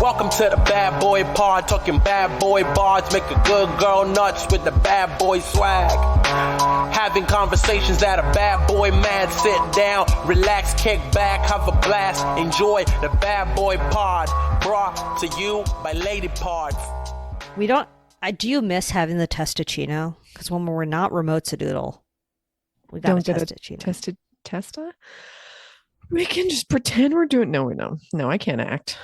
Welcome to the bad boy pod, talking bad boy bars, make a good girl nuts with the bad boy swag. Having conversations that a bad boy mad, sit down, relax, kick back, have a blast, enjoy the bad boy pod, brought to you by Lady Pods. Do you miss having the testacino? Because when we're not remote doodle, we got a testacino. Testa? We can just pretend we're doing. No, we don't. No, I can't act.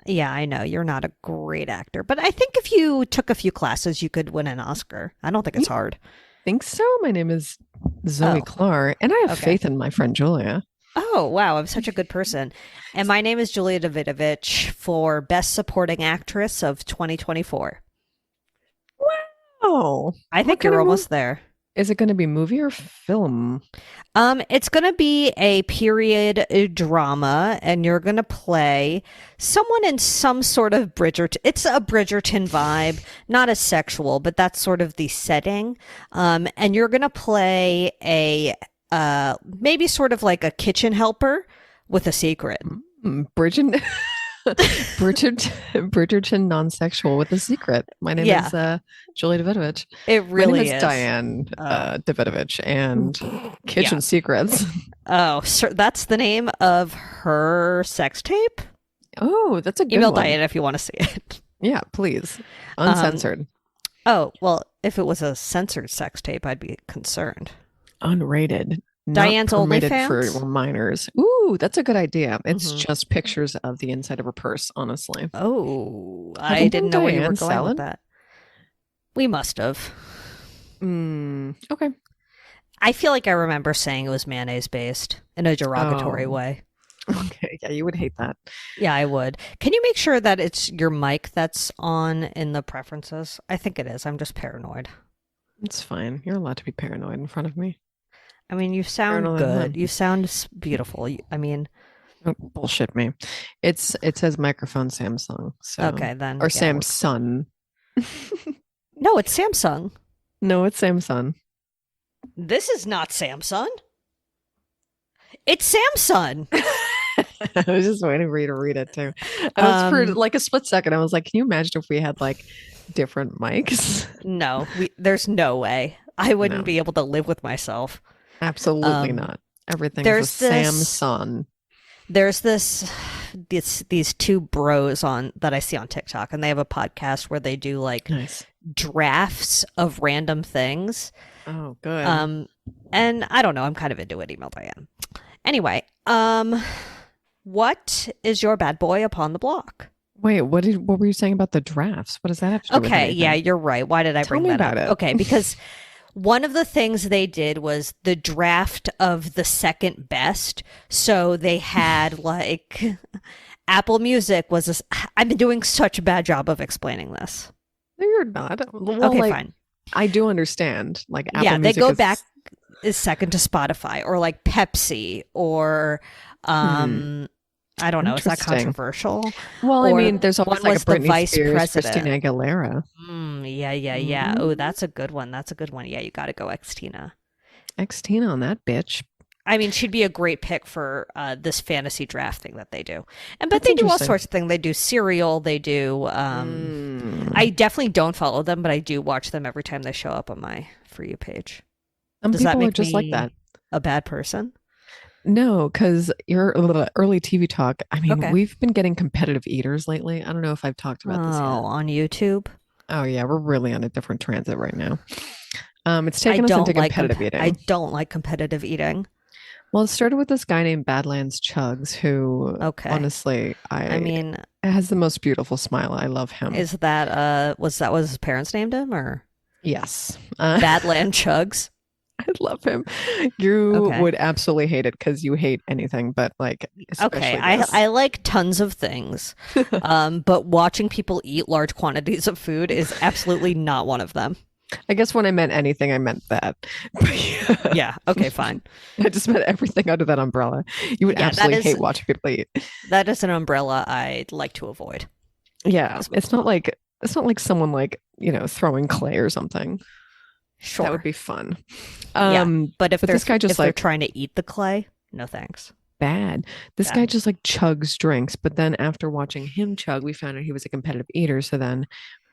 Yeah, I know. You're not a great actor. But I think if you took a few classes, you could win an Oscar. I don't think it's hard. Think so? My name is Zoe Clark, and I have faith in my friend Julia. Oh, wow. I'm such a good person. And my name is Julia Davidovich for Best Supporting Actress of 2024. Wow. I think you're almost there. Is it going to be movie or film? It's going to be a period drama, and you're going to play someone in some sort of Bridgerton. It's a Bridgerton vibe, not as sexual, but that's sort of the setting. And you're going to play a maybe sort of like a kitchen helper with a secret. Bridgerton non-sexual with a secret. My name is Julia Davidovich. It really My name is Diane Davidovich, and Kitchen Secrets. Oh, so that's the name of her sex tape? Oh, that's a good Email one. Diane if you want to see it. Yeah, please. Uncensored. Oh, well, if it was a censored sex tape, I'd be concerned. Unrated. Diane's not permitted OnlyFans? for minors. Ooh, that's a good idea. It's just pictures of the inside of her purse, honestly. Oh, I didn't know where you were going with that. We must have. Okay. I feel like I remember saying it was mayonnaise based in a derogatory way. Okay, yeah, you would hate that. Yeah, I would. Can you make sure that it's your mic that's on in the preferences? I think it is. I'm just paranoid. It's fine. You're allowed to be paranoid in front of me. I mean, you sound good. You sound beautiful. I mean, bullshit me. It says microphone Samsung. So okay, then or Samsung. No, it's Samsung. No, it's Samsung. This is not Samsung. It's Samsung. I was just waiting for you to read it too. I was for like a split second. I was like, can you imagine if we had like different mics? No, there's no way. I wouldn't be able to live with myself. Absolutely not. Everything's a Samsung. There's these two bros that I see on TikTok, and they have a podcast where they do like drafts of random things. Oh, good. And I don't know. I'm kind of into it. Email Diane. Anyway, what is your bad boy upon the block? Wait, what were you saying about the drafts? What does that have to do with anything? Yeah, you're right. Why did I bring that up? Okay, because one of the things they did was the draft of the second best. So they had like Apple Music was I've been doing such a bad job of explaining this. No, you're not. Well, okay, fine. I do understand. Like Apple Music they go back is second to Spotify, or like Pepsi, or I don't know. Is that controversial? Well, I mean, there's always like a Britney Spears, president. Christina Aguilera. Yeah. Oh, that's a good one. Yeah, you got to go Xtina. Xtina on that bitch. I mean, she'd be a great pick for this fantasy draft thing that they do. But they do all sorts of things. They do Serial. They do. I definitely don't follow them, but I do watch them every time they show up on my For You page. Does that make just like that a bad person? No, because you're a little early TV talk. I mean, we've been getting competitive eaters lately. I don't know if I've talked about this yet. On YouTube? Oh, yeah. We're really on a different transit right now. It's taken us into competitive eating. I don't like competitive eating. Well, it started with this guy named Badlands Chugs, who honestly, I mean, has the most beautiful smile. I love him. Is that was his parents named him, or? Yes. Badlands Chugs. I love him. You would absolutely hate it because you hate anything, but like, I like tons of things, but watching people eat large quantities of food is absolutely not one of them. I guess when I meant anything, I meant that. Yeah. Okay, fine. I just meant everything under that umbrella. You would absolutely hate watching people eat. That is an umbrella I'd like to avoid. Yeah. It's not like someone like, throwing clay or something. Sure. That would be fun. But if this guy just they're trying to eat the clay, no thanks. bad. This guy just like chugs drinks, but then after watching him chug, we found out he was a competitive eater. So then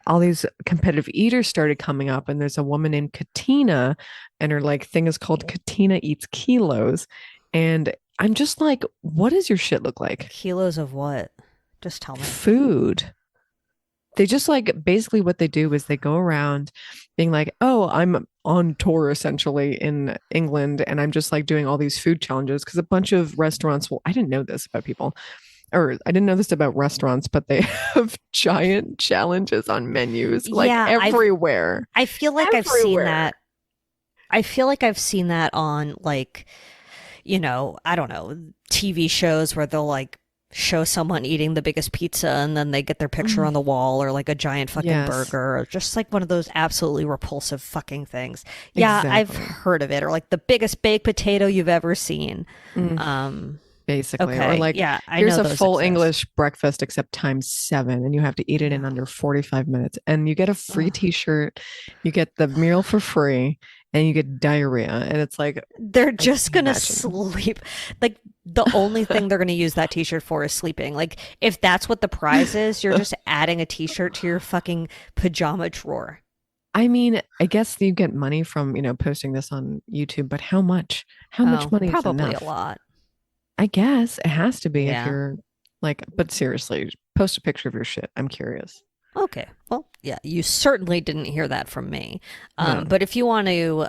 all these competitive eaters started coming up, and there's a woman named Katina, and her like thing is called Katina Eats Kilos. And I'm just like, what does your shit look like? Kilos of what? Just tell me. Food. They just like basically what they do is they go around being like, oh, I'm on tour essentially in England, and I'm just like doing all these food challenges because a bunch of restaurants, well, I didn't know this about people, or I didn't know this about restaurants, but they have giant challenges on menus like everywhere. I feel like I've seen that. I feel like I've seen that on like, you know, I don't know, TV shows where they'll like show someone eating the biggest pizza and then they get their picture on the wall, or like a giant fucking burger, or just like one of those absolutely repulsive fucking things. Yeah, I've heard of it. Or like the biggest baked potato you've ever seen. Basically. Okay. Or like, yeah, here's a full English breakfast except times 7, and you have to eat it in under 45 minutes. And you get a free t-shirt, you get the meal for free, and you get diarrhea. And it's like, they're just going to sleep. Like the only thing they're going to use that t-shirt for is sleeping. Like if that's what the prize is, you're just adding a t-shirt to your fucking pajama drawer. I mean, I guess you get money from, you know, posting this on YouTube, but how much? How much money is enough? Probably a lot. I guess it has to be if you're like, but seriously, post a picture of your shit. I'm curious. Okay. Well, yeah, you certainly didn't hear that from me. But if you want to,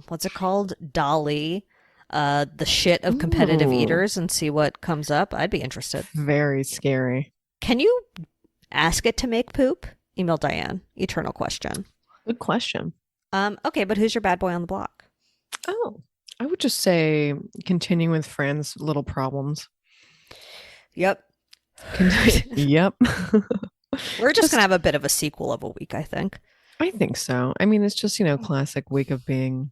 what's it called? Dolly, the shit of competitive eaters and see what comes up, I'd be interested. Very scary. Can you ask it to make poop? Email Diane. Eternal question. Good question. Okay, but who's your bad boy on the block? Oh, I would just say continuing with Fran's little problems. Yep. Yep. We're just going to have a bit of a sequel of a week, I think. I think so. I mean, it's just, you know, classic week of being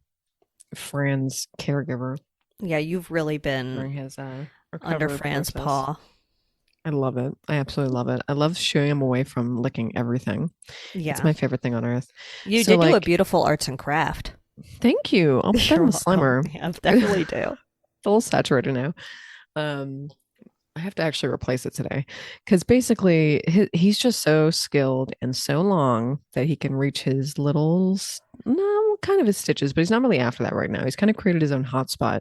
Fran's caregiver. Yeah, you've really been during his under Fran's paw. I love it. I absolutely love it. I love shooing him away from licking everything. Yeah. It's my favorite thing on earth. You did do a beautiful arts and craft. Thank you. I'll put that in slimmer. Yeah, definitely do. It's a little saturated now. I have to actually replace it today because basically he's just so skilled and so long that he can reach his little, kind of his stitches, but he's not really after that right now. He's kind of created his own hotspot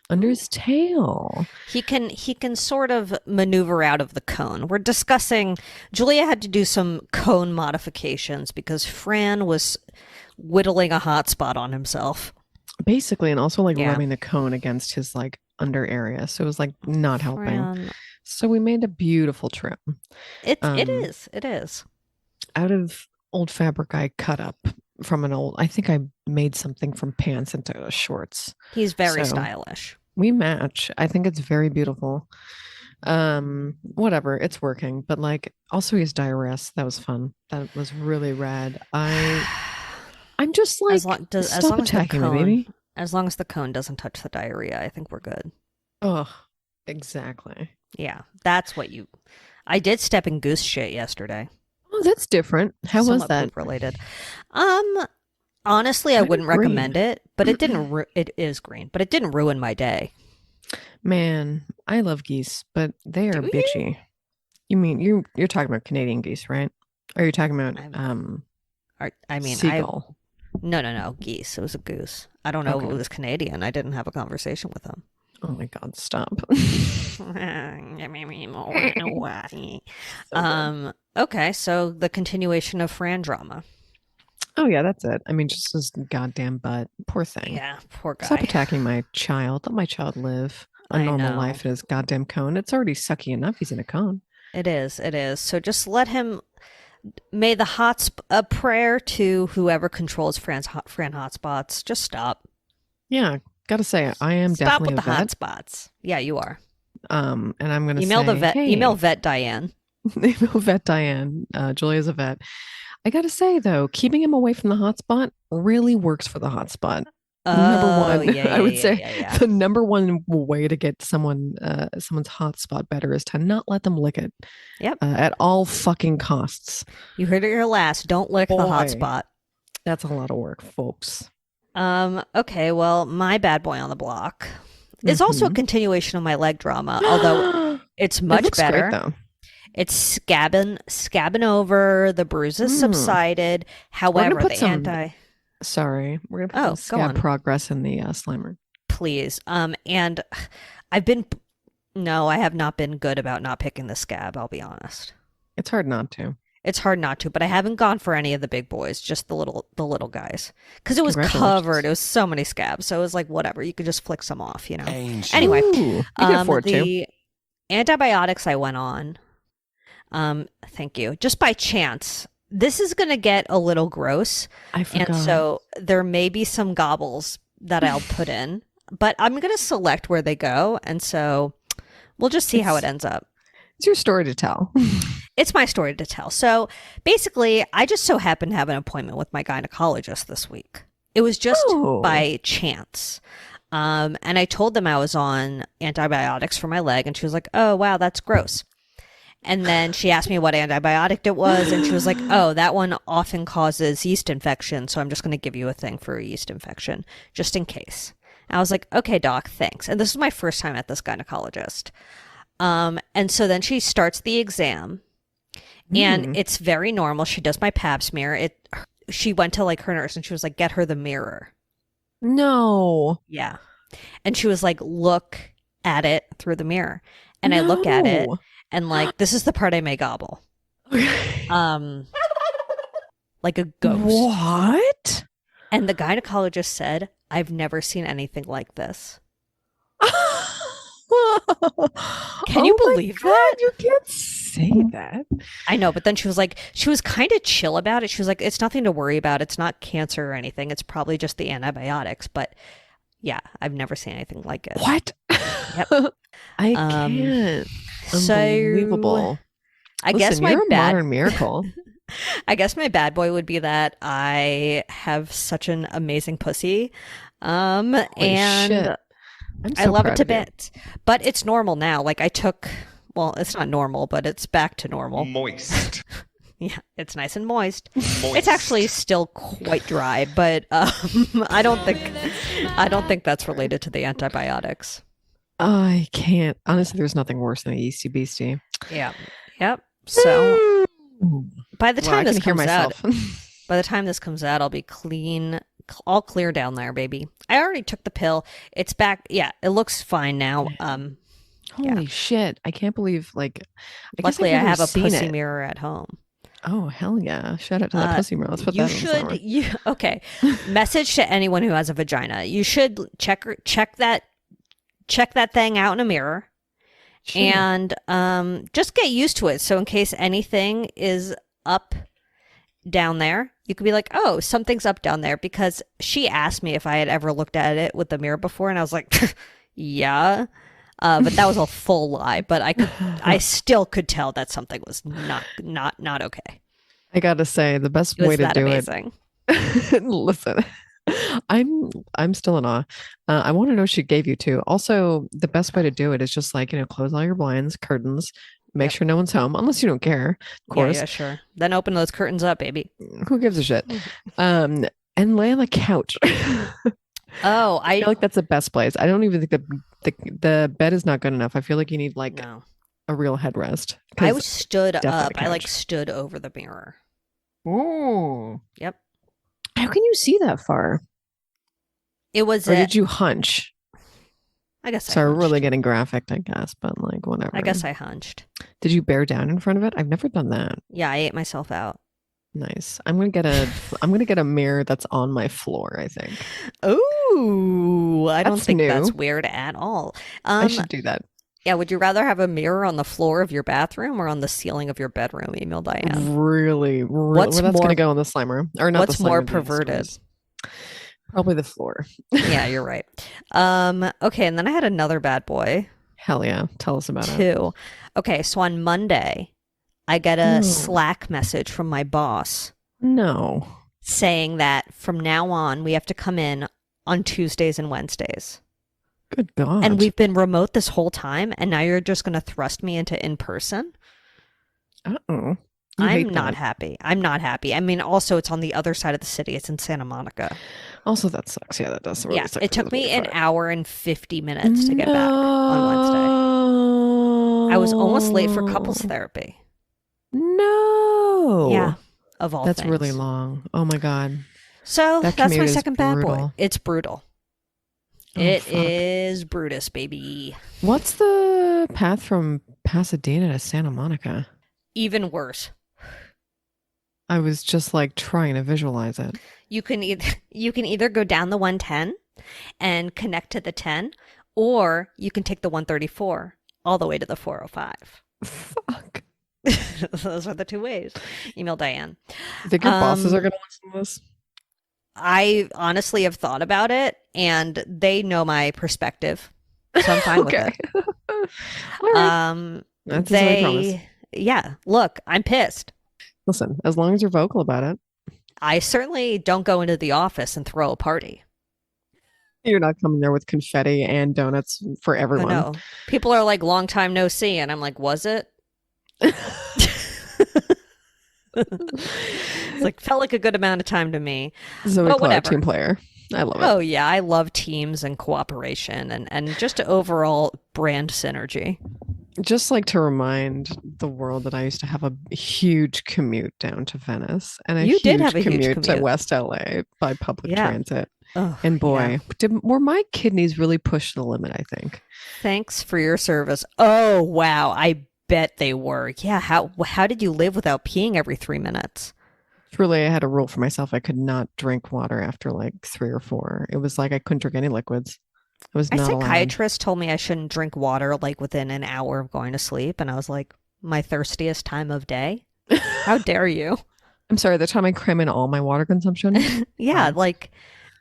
under his tail. He can sort of maneuver out of the cone. We're discussing, Julia had to do some cone modifications because Fran was whittling a hotspot on himself. Basically, and also like rubbing the cone against his like under area. So it was like not helping. Fran. So we made a beautiful trim. It is. Out of old fabric I cut up from an old, I think I made something from pants into shorts. He's very stylish. We match. I think it's very beautiful. Whatever, it's working. But like also he's diarrhea. That was fun. That was really rad. I'm just like, stop attacking me, baby. As long as the cone doesn't touch the diarrhea, I think we're good. Oh, exactly. Yeah, that's what I did step in goose shit yesterday. Oh, that's different. How was that? Related. Honestly, I wouldn't recommend it, but it didn't. It is green, but it didn't ruin my day. Man, I love geese, but they are bitchy. You mean you're talking about Canadian geese, right? Or are you talking about seagull? No, geese. It was a goose. I don't know if it was Canadian. I didn't have a conversation with him. Oh my God, stop. Okay, so the continuation of Fran drama. Oh yeah, that's it. I mean, just his goddamn butt. Poor thing. Yeah, poor guy. Stop attacking my child. Let my child live a normal life in his goddamn cone. It's already sucky enough he's in a cone. It is. So just let him. May a prayer to whoever controls Fran hotspots. Just stop. Yeah, gotta say, I am stop definitely with the hotspots. Yeah, you are. And I'm gonna email say, the vet. Hey, email vet Diane. Email vet Diane. Julia's a vet. I gotta say though, keeping him away from the hotspot really works for the hotspot. Number one, I would say the number one way to get someone's hotspot better is to not let them lick it. Yep. At all fucking costs. You heard it here last. Don't lick the hotspot. That's a lot of work, folks. Okay. Well, my bad boy on the block is also a Mhm. continuation of my leg drama, although it's It much looks great better. though. It's scabbing over, the bruises Mm. subsided. We're gonna However, put the some. anti Sorry, we're gonna put some oh, go scab on, progress in the Slimer. please. And I've been no, I have not been good about not picking the scab, I'll be honest. It's hard not to. It's hard not to, but I haven't gone for any of the big boys, just the little guys. Because it was covered. Congratulations. It was so many scabs. So it was like, whatever, you could just flick some off, you know? Angel. Anyway, Ooh, you can afford to. the antibiotics I went on, thank you, just by chance. This is going to get a little gross. I forgot. And so there may be some gobbles that I'll put in, but I'm going to select where they go. And so we'll just see how it ends up. It's your story to tell. It's my story to tell. So basically, I just so happened to have an appointment with my gynecologist this week. It was just Oh. by chance. And I told them I was on antibiotics for my leg, and she was like, "Oh, wow, that's gross." And then she asked me what antibiotic it was, and she was like, "Oh, that one often causes yeast infection, so I'm just going to give you a thing for a yeast infection, just in case." And I was like, "Okay, doc, thanks." And this is my first time at this gynecologist. And so then she starts the exam, and it's very normal. She does my pap smear. She went to like her nurse, and she was like, "Get her the mirror." No. Yeah. And she was like, "Look at it through the mirror." And I look at it, No. and like, this is the part I may gobble. Like a ghost. What? And the gynecologist said, "I've never seen anything like this." Can you Oh my believe God, that? You can't say that. I know, but then she was kind of chill about it. She was like, "It's nothing to worry about. It's not cancer or anything. It's probably just the antibiotics." But yeah, I've never seen anything like it. What? Yep. I can't. So Unbelievable. I guess Listen, my you're a bad modern miracle. I guess my bad boy would be that I have such an amazing pussy. And shit. I'm I so love it proud to of you. bits. But it's normal now. Like well, it's not normal, but it's back to normal. Moist. Yeah, it's nice and moist. Moist. It's actually still quite dry, but I don't think that's related to the antibiotics. I can't. Honestly, there's nothing worse than a yeasty beastie. Yeah. Yep. So by the Wow, time I this can hear comes out, myself. I'll be clean, all clear down there, baby. I already took the pill. It's back. Yeah, it looks fine now. Holy shit. I can't believe, like, I guess Luckily, I I've never have a seen pussy it. mirror at home. Oh, hell yeah. Shout out to that pussy mirror. Let's put You that in the should. Okay. Message to anyone who has a vagina. You should check that thing out in a mirror. Sure. And just get used to it. So in case anything is up down there, you could be like, "Oh, something's up down there," because she asked me if I had ever looked at it with the mirror before, and I was like, "Yeah." But that was a full lie. But I still could tell that something was not okay. I gotta say, the best It was way to that do amazing. it. Listen, I'm still in awe. I want to know what she gave you too. Also, the best way to do it is just like, close all your blinds, curtains, make sure no one's home, unless you don't care, of course. Yeah, sure. Then open those curtains up, baby. Who gives a shit? And lay on the couch. Oh, I feel like that's the best place. I don't even think the bed is not good enough. I feel like you need like no. a real headrest. I was stood definitely up. the I like couch. stood over the mirror. Oh, Yep. how can you see that far? It was. Or did you hunch? I guess. Sorry, I we're really hunched. getting graphic, I guess, but like whatever. I guess I hunched. Did you bear down in front of it? I've never done that. Yeah, I ate myself out. Nice. I'm gonna get a mirror that's on my floor, I think. Ooh, I don't That's think new. that's weird at all. I should do that. Yeah, would you rather have a mirror on the floor of your bathroom or on the ceiling of your bedroom? Email Diane. Really, What's well, that's more- gonna go in the Slimer. Or not what's the more Slimer, the perverted? Instagrams. Probably the floor. Yeah, you're right. Okay, and then I had another bad boy Hell yeah. Tell us about it. too. Okay, so on Monday, I get a Oh. Slack message from my boss No. saying that from now on we have to come in on Tuesdays and Wednesdays. Good God. And we've been remote this whole time, and now you're just going to thrust me into in person? Uh-oh. You I'm hate not that. happy. I'm not happy. I mean, also, it's on the other side of the city. It's in Santa Monica. Also, that sucks. Yeah, that does really Yeah, suck it because took of the me an 45. hour and 50 minutes to get back on Wednesday. I was almost late for couples No. therapy. No. Yeah, of all That's really things. long. Oh my God. So That that's my commute is second bad boy. brutal. It's brutal. Oh, It fuck. is Brutus, baby. What's the path from Pasadena to Santa Monica? Even worse. I was just like trying to visualize it. You can either go down the 110 and connect to the 10, or you can take the 134 all the way to the 405. Fuck. Those are the two ways. Email Diane. You think your bosses are going to listen to this? I honestly have thought about it, and they know my perspective, so I'm fine with Okay. it. All right. That's as I promise. Yeah. Look, I'm pissed. Listen, as long as you're vocal about it, I certainly don't go into the office and throw a party. you're not coming there with confetti and donuts for Oh everyone. no. People are like, long time no see, and I'm like, was it? It's like, felt like a good amount of time to me. Zoe But Clark, whatever. team player. I love it. Oh yeah, I love teams and cooperation and just overall brand synergy. Just like to remind the world that I used to have a huge commute down to Venice and a You did huge have a huge commute to commute. West LA by public Yeah. transit. Oh, And boy, yeah. were my kidneys really pushed to the limit, I think. Thanks for your service. Oh wow, I bet they were. Yeah, how did you live without peeing every 3 minutes? Truly, I had a rule for myself. I could not drink water after like 3 or 4. It was like I couldn't drink any liquids. I was My not allowed. psychiatrist told me I shouldn't drink water like within an hour of going to sleep, and I was like, my thirstiest time of day? How dare you? I'm sorry, the time I cram in all my water consumption. Yeah, Wow. like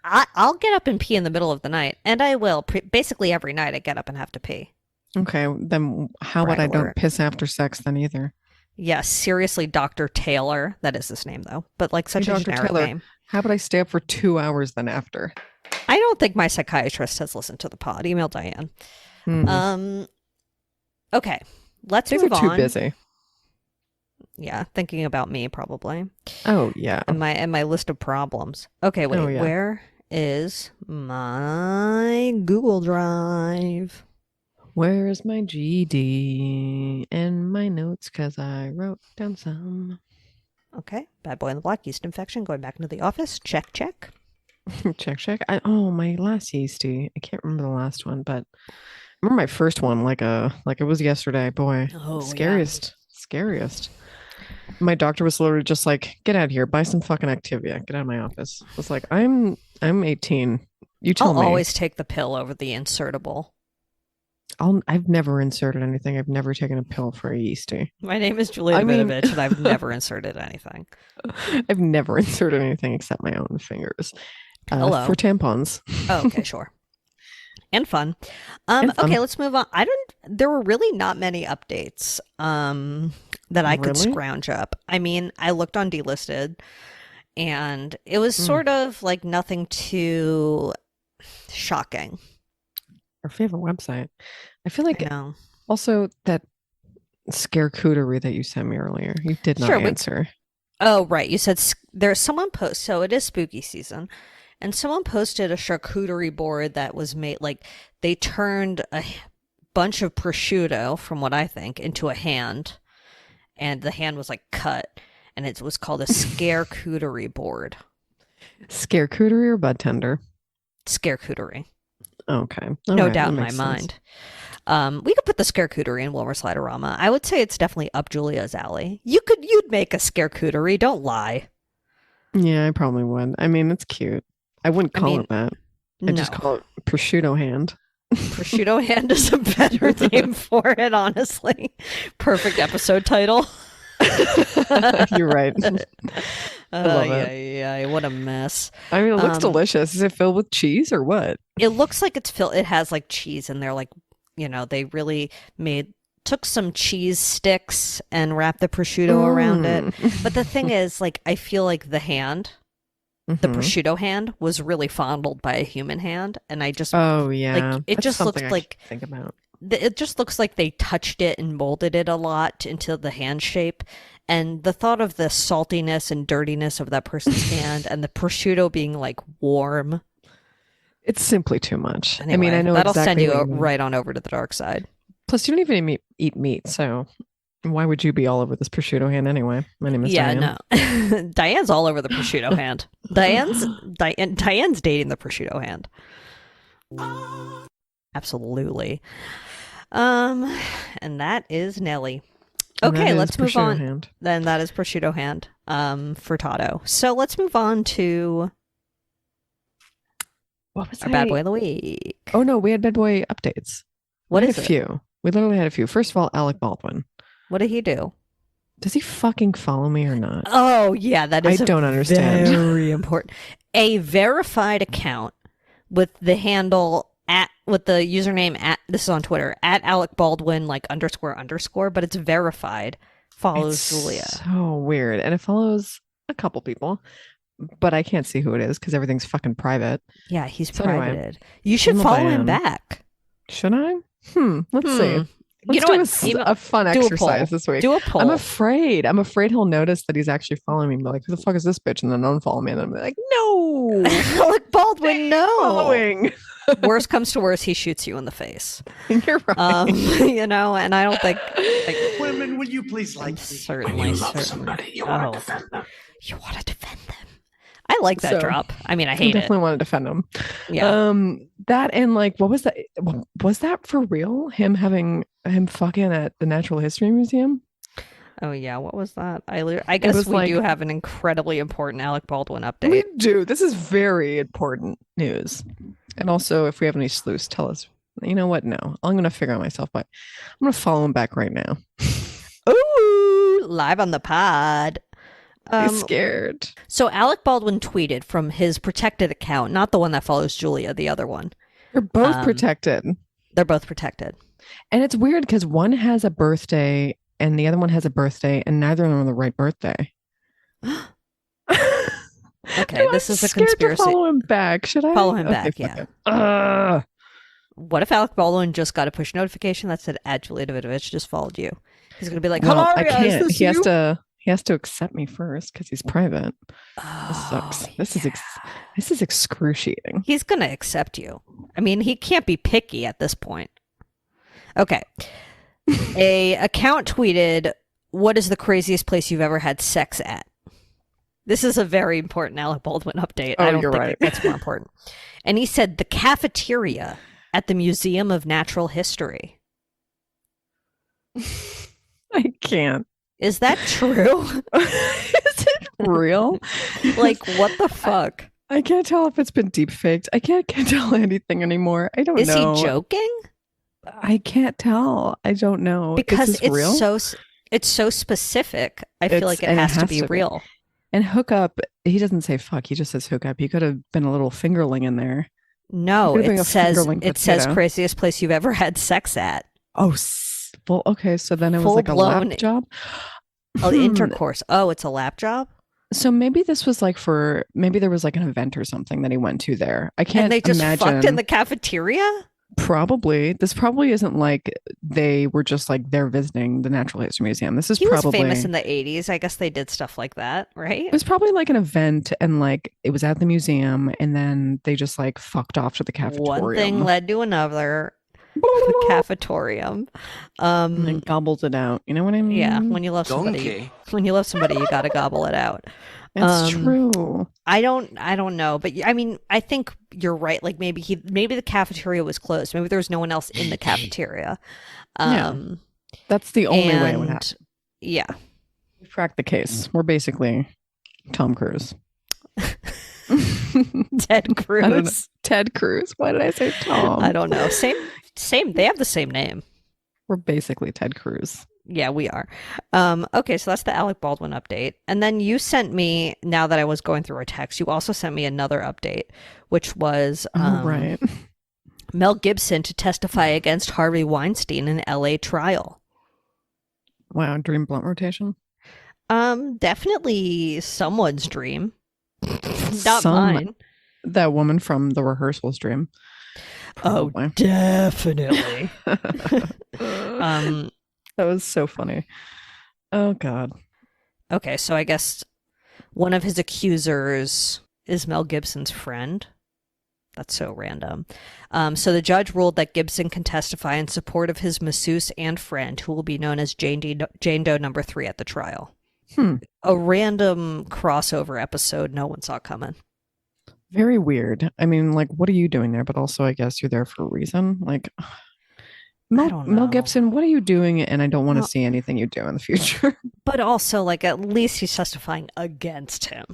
I'll get up and pee in the middle of the night, and I will. Basically every night I get up and have to pee. Okay, then how about I Regular. don't piss after sex then either? Yes, seriously, Dr. Taylor. That is his name though, but like such Hey, a Dr. generic Taylor, name. how about I stay up for 2 hours then after? I don't think my psychiatrist has listened to the pod. Email Diane. Mhm. Okay, let's These are move too on. busy. Yeah, thinking about me probably. Oh yeah. And my list of problems. Okay, wait. Oh, yeah. Where is my Google Drive? Where is my GD and my notes? Because I wrote down some. Okay, bad boy in the block, yeast infection, going back into the office. Check, check. check. Oh, my last yeasty. I can't remember the last one, but I remember my first one like it was yesterday. Boy, Oh, yeah. scariest. My doctor was literally just like, "Get out of here, buy some fucking Activia, get out of my office." I was like, "I'm 18. You tell I'll me." always take the pill over the insertable. I've never inserted anything. I've never taken a pill for a yeasty. My name is Julia Davidovich, and I've never inserted anything. I've never inserted anything except my own fingers. Hello. For tampons. Oh, okay, sure. And fun. And fun. Okay, let's move on. There were really not many updates that I could Really? scrounge up. I mean, I looked on Delisted, and it was sort of like nothing too shocking. Our favorite website. I feel like I know. also that scarecouterie that you sent me earlier. You did not Sure, we- answer. Oh, right. You said there's someone post. So it is spooky season. And someone posted a charcuterie board that was made like they turned a bunch of prosciutto, from what I think, into a hand. And the hand was like cut. And it was called a scarecouterie board. Scarecouterie or bud tender? Scarecouterie. Okay. No All right, doubt that in my makes sense. mind. We could put the scarecouterie in Wilmer Sliderama. I would say it's definitely up Julia's alley. You'd make a scarecouterie. Don't lie. Yeah, I probably would. I mean, it's cute. I wouldn't call it that. I'd just No. call it prosciutto hand. Prosciutto hand is a better name for it, honestly. Perfect episode title. You're right. I love yeah, it. yeah, what a mess. I mean, it looks delicious. Is it filled with cheese or what? It looks like it's filled. It has like cheese in there. Like, they really took some cheese sticks and wrapped the prosciutto around it. But the thing is, like, I feel like the hand, the prosciutto hand, was really fondled by a human hand, and I just Oh yeah, like it That's just looks something I like should think about. it just looks like they touched it and molded it a lot into the hand shape, And the thought of the saltiness and dirtiness of that person's hand and the prosciutto being like warm. It's simply too much. Anyway, I mean, I know that'll exactly send you what mean. right on over to the dark side. Plus, you don't even eat meat, so why would you be all over this prosciutto hand anyway? My name is Diane. No. Diane's all over the prosciutto hand. Diane's dating the prosciutto hand. Absolutely. And that is Nelly. Okay, let's move on. Hand. Then that is prosciutto hand. Furtado. So let's move on to what was our bad boy of the week. Oh no, we had bad boy updates. What we is had it? a few. We literally had a few. First of all, Alec Baldwin. What did he do? Does he fucking follow me or not? Oh yeah, that is I don't understand. Very important. A verified account with the handle with the username this is on Twitter at Alec Baldwin __, but it's verified. Follows Julia. So weird, and it follows a couple people, but I can't see who it is because everything's fucking private. Yeah, he's Anyway, privated. You should follow him back. Should I? Let's see. Let's do a fun exercise this week. Do a poll. I'm afraid he'll notice that he's actually folling me and be like, who the fuck is this bitch? And then unfollow me. And then I'm like, no. Alec Baldwin, no. Following. Worst comes to worst, he shoots you in the face. You're right. And I don't think women, will you please like certainly, when you love certainly. somebody, you want to defend them. You want to defend them. I like that drop. I mean, I hate definitely want to defend him. Yeah. That and what was that? Was that for real? Him fucking at the Natural History Museum? Oh yeah, what was that? I guess we do have an incredibly important Alec Baldwin update. We do. This is very important news. And also, if we have any sleuths, tell us. You know what? No, I'm going to figure out myself, but I'm going to follow him back right now. Ooh, live on the pod. I'm scared. So Alec Baldwin tweeted from his protected account, not the one that follows Julia, the other one. They're both protected. They're both protected. And it's weird because one has a birthday and the other one has a birthday, and neither of them are the right birthday. Okay, this is a conspiracy. To follow him back. Should I follow him back? Yeah. What if Alec Baldwin just got a push notification that said Julia Davidovich just followed you? He's gonna be like, "Hello, I can't. He has to accept me first because he's private. This sucks. This is excruciating. He's gonna accept you. I mean, he can't be picky at this point. Okay. A account tweeted, "What is the craziest place you've ever had sex at?" This is a very important Alec Baldwin update. I don't think it gets more important. And he said the cafeteria at the Museum of Natural History. I can't. Is that true? Is it real? What the fuck? I can't tell if it's been deep faked. I can't tell anything anymore. I don't know. Is he joking? I can't tell. I don't know. Because it's real? it's so specific. I feel like it has to be real. And hookup, he doesn't say fuck. He just says hookup. He could have been a little fingerling in there. No, it says craziest place you've ever had sex at. Oh, well, okay. So then it was like a lap job. Oh, intercourse. Oh, it's a lap job. So maybe this was maybe there was like an event or something that he went to there. I can't. And they just imagine. fucked in the cafeteria. Probably. This probably isn't like they were just like they're visiting the Natural History Museum. This is he probably was famous in the 80s. I guess they did stuff like that, right? It was probably like an event and it was at the museum and then they just fucked off to the cafeteria. One thing led to another. The cafetorium. And then gobbles it out. You know what I mean? Yeah. When you love somebody, you gotta gobble it out. It's true. I don't know, but I mean, I think you're right. Like maybe the cafeteria was closed. Maybe there was no one else in the cafeteria. That's the only way it would happen. Yeah. We cracked the case. We're basically Tom Cruise. Ted Cruz. Ted Cruz. Why did I say Tom? I don't know. Same. They have the same name. We're basically Ted Cruz. Yeah, we are. Okay, so that's the Alec Baldwin update. And then you sent me, now that I was going through our text, you also sent me another update, which was right. Mel Gibson to testify against Harvey Weinstein in LA trial. Wow, dream blunt rotation? Definitely someone's dream. Not mine. That woman from the rehearsals dream. Probably. Oh, definitely. That was so funny. Oh God. Okay, so I guess one of his accusers is Mel Gibson's friend. That's so random. So the judge ruled that Gibson can testify in support of his masseuse and friend, who will be known as Jane Doe number 3 at the trial. A random crossover episode no one saw coming. Very weird. I mean, like, what are you doing there? But also, I guess you're there for a reason. Like, I don't know. Mel Gibson, what are you doing? And I don't want to Well- see anything you do in the future. But also, like, at least he's testifying against him.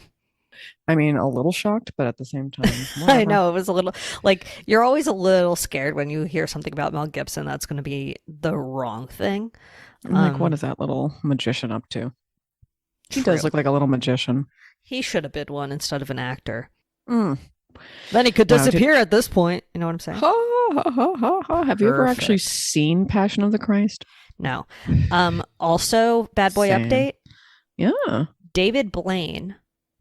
I mean, a little shocked, but at the same time, I whatever. know, it was a little, like, you're always a little scared when you hear something about Mel Gibson that's going to be the wrong thing. I'm like, what is that little magician up to? He does True. look like a little magician. He should have been one instead of an actor. Mm. Then he could Wow, disappear at this point. You know what I'm saying? Ha, ha, ha, ha, ha. Have you ever actually Perfect. seen Passion of the Christ? No. Also, Bad Boy Same. update. Yeah. David Blaine.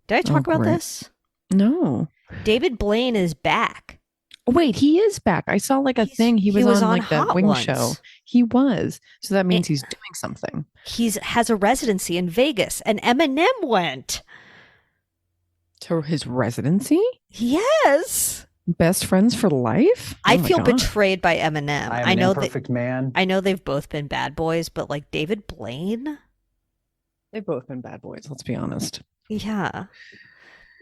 Did I talk about great. this? No. David Blaine is back. Oh, wait, he is back. I saw like a thing. He was on like that Hot wing Ones. show. He was. So that means he's doing something. He has a residency in Vegas, and Eminem went. To his residency? Yes. Best friends for life? I Oh my feel God. betrayed by Eminem. I am I an know imperfect man. I know they've both been bad boys, but like David Blaine? They've both been bad boys, let's be honest. Yeah.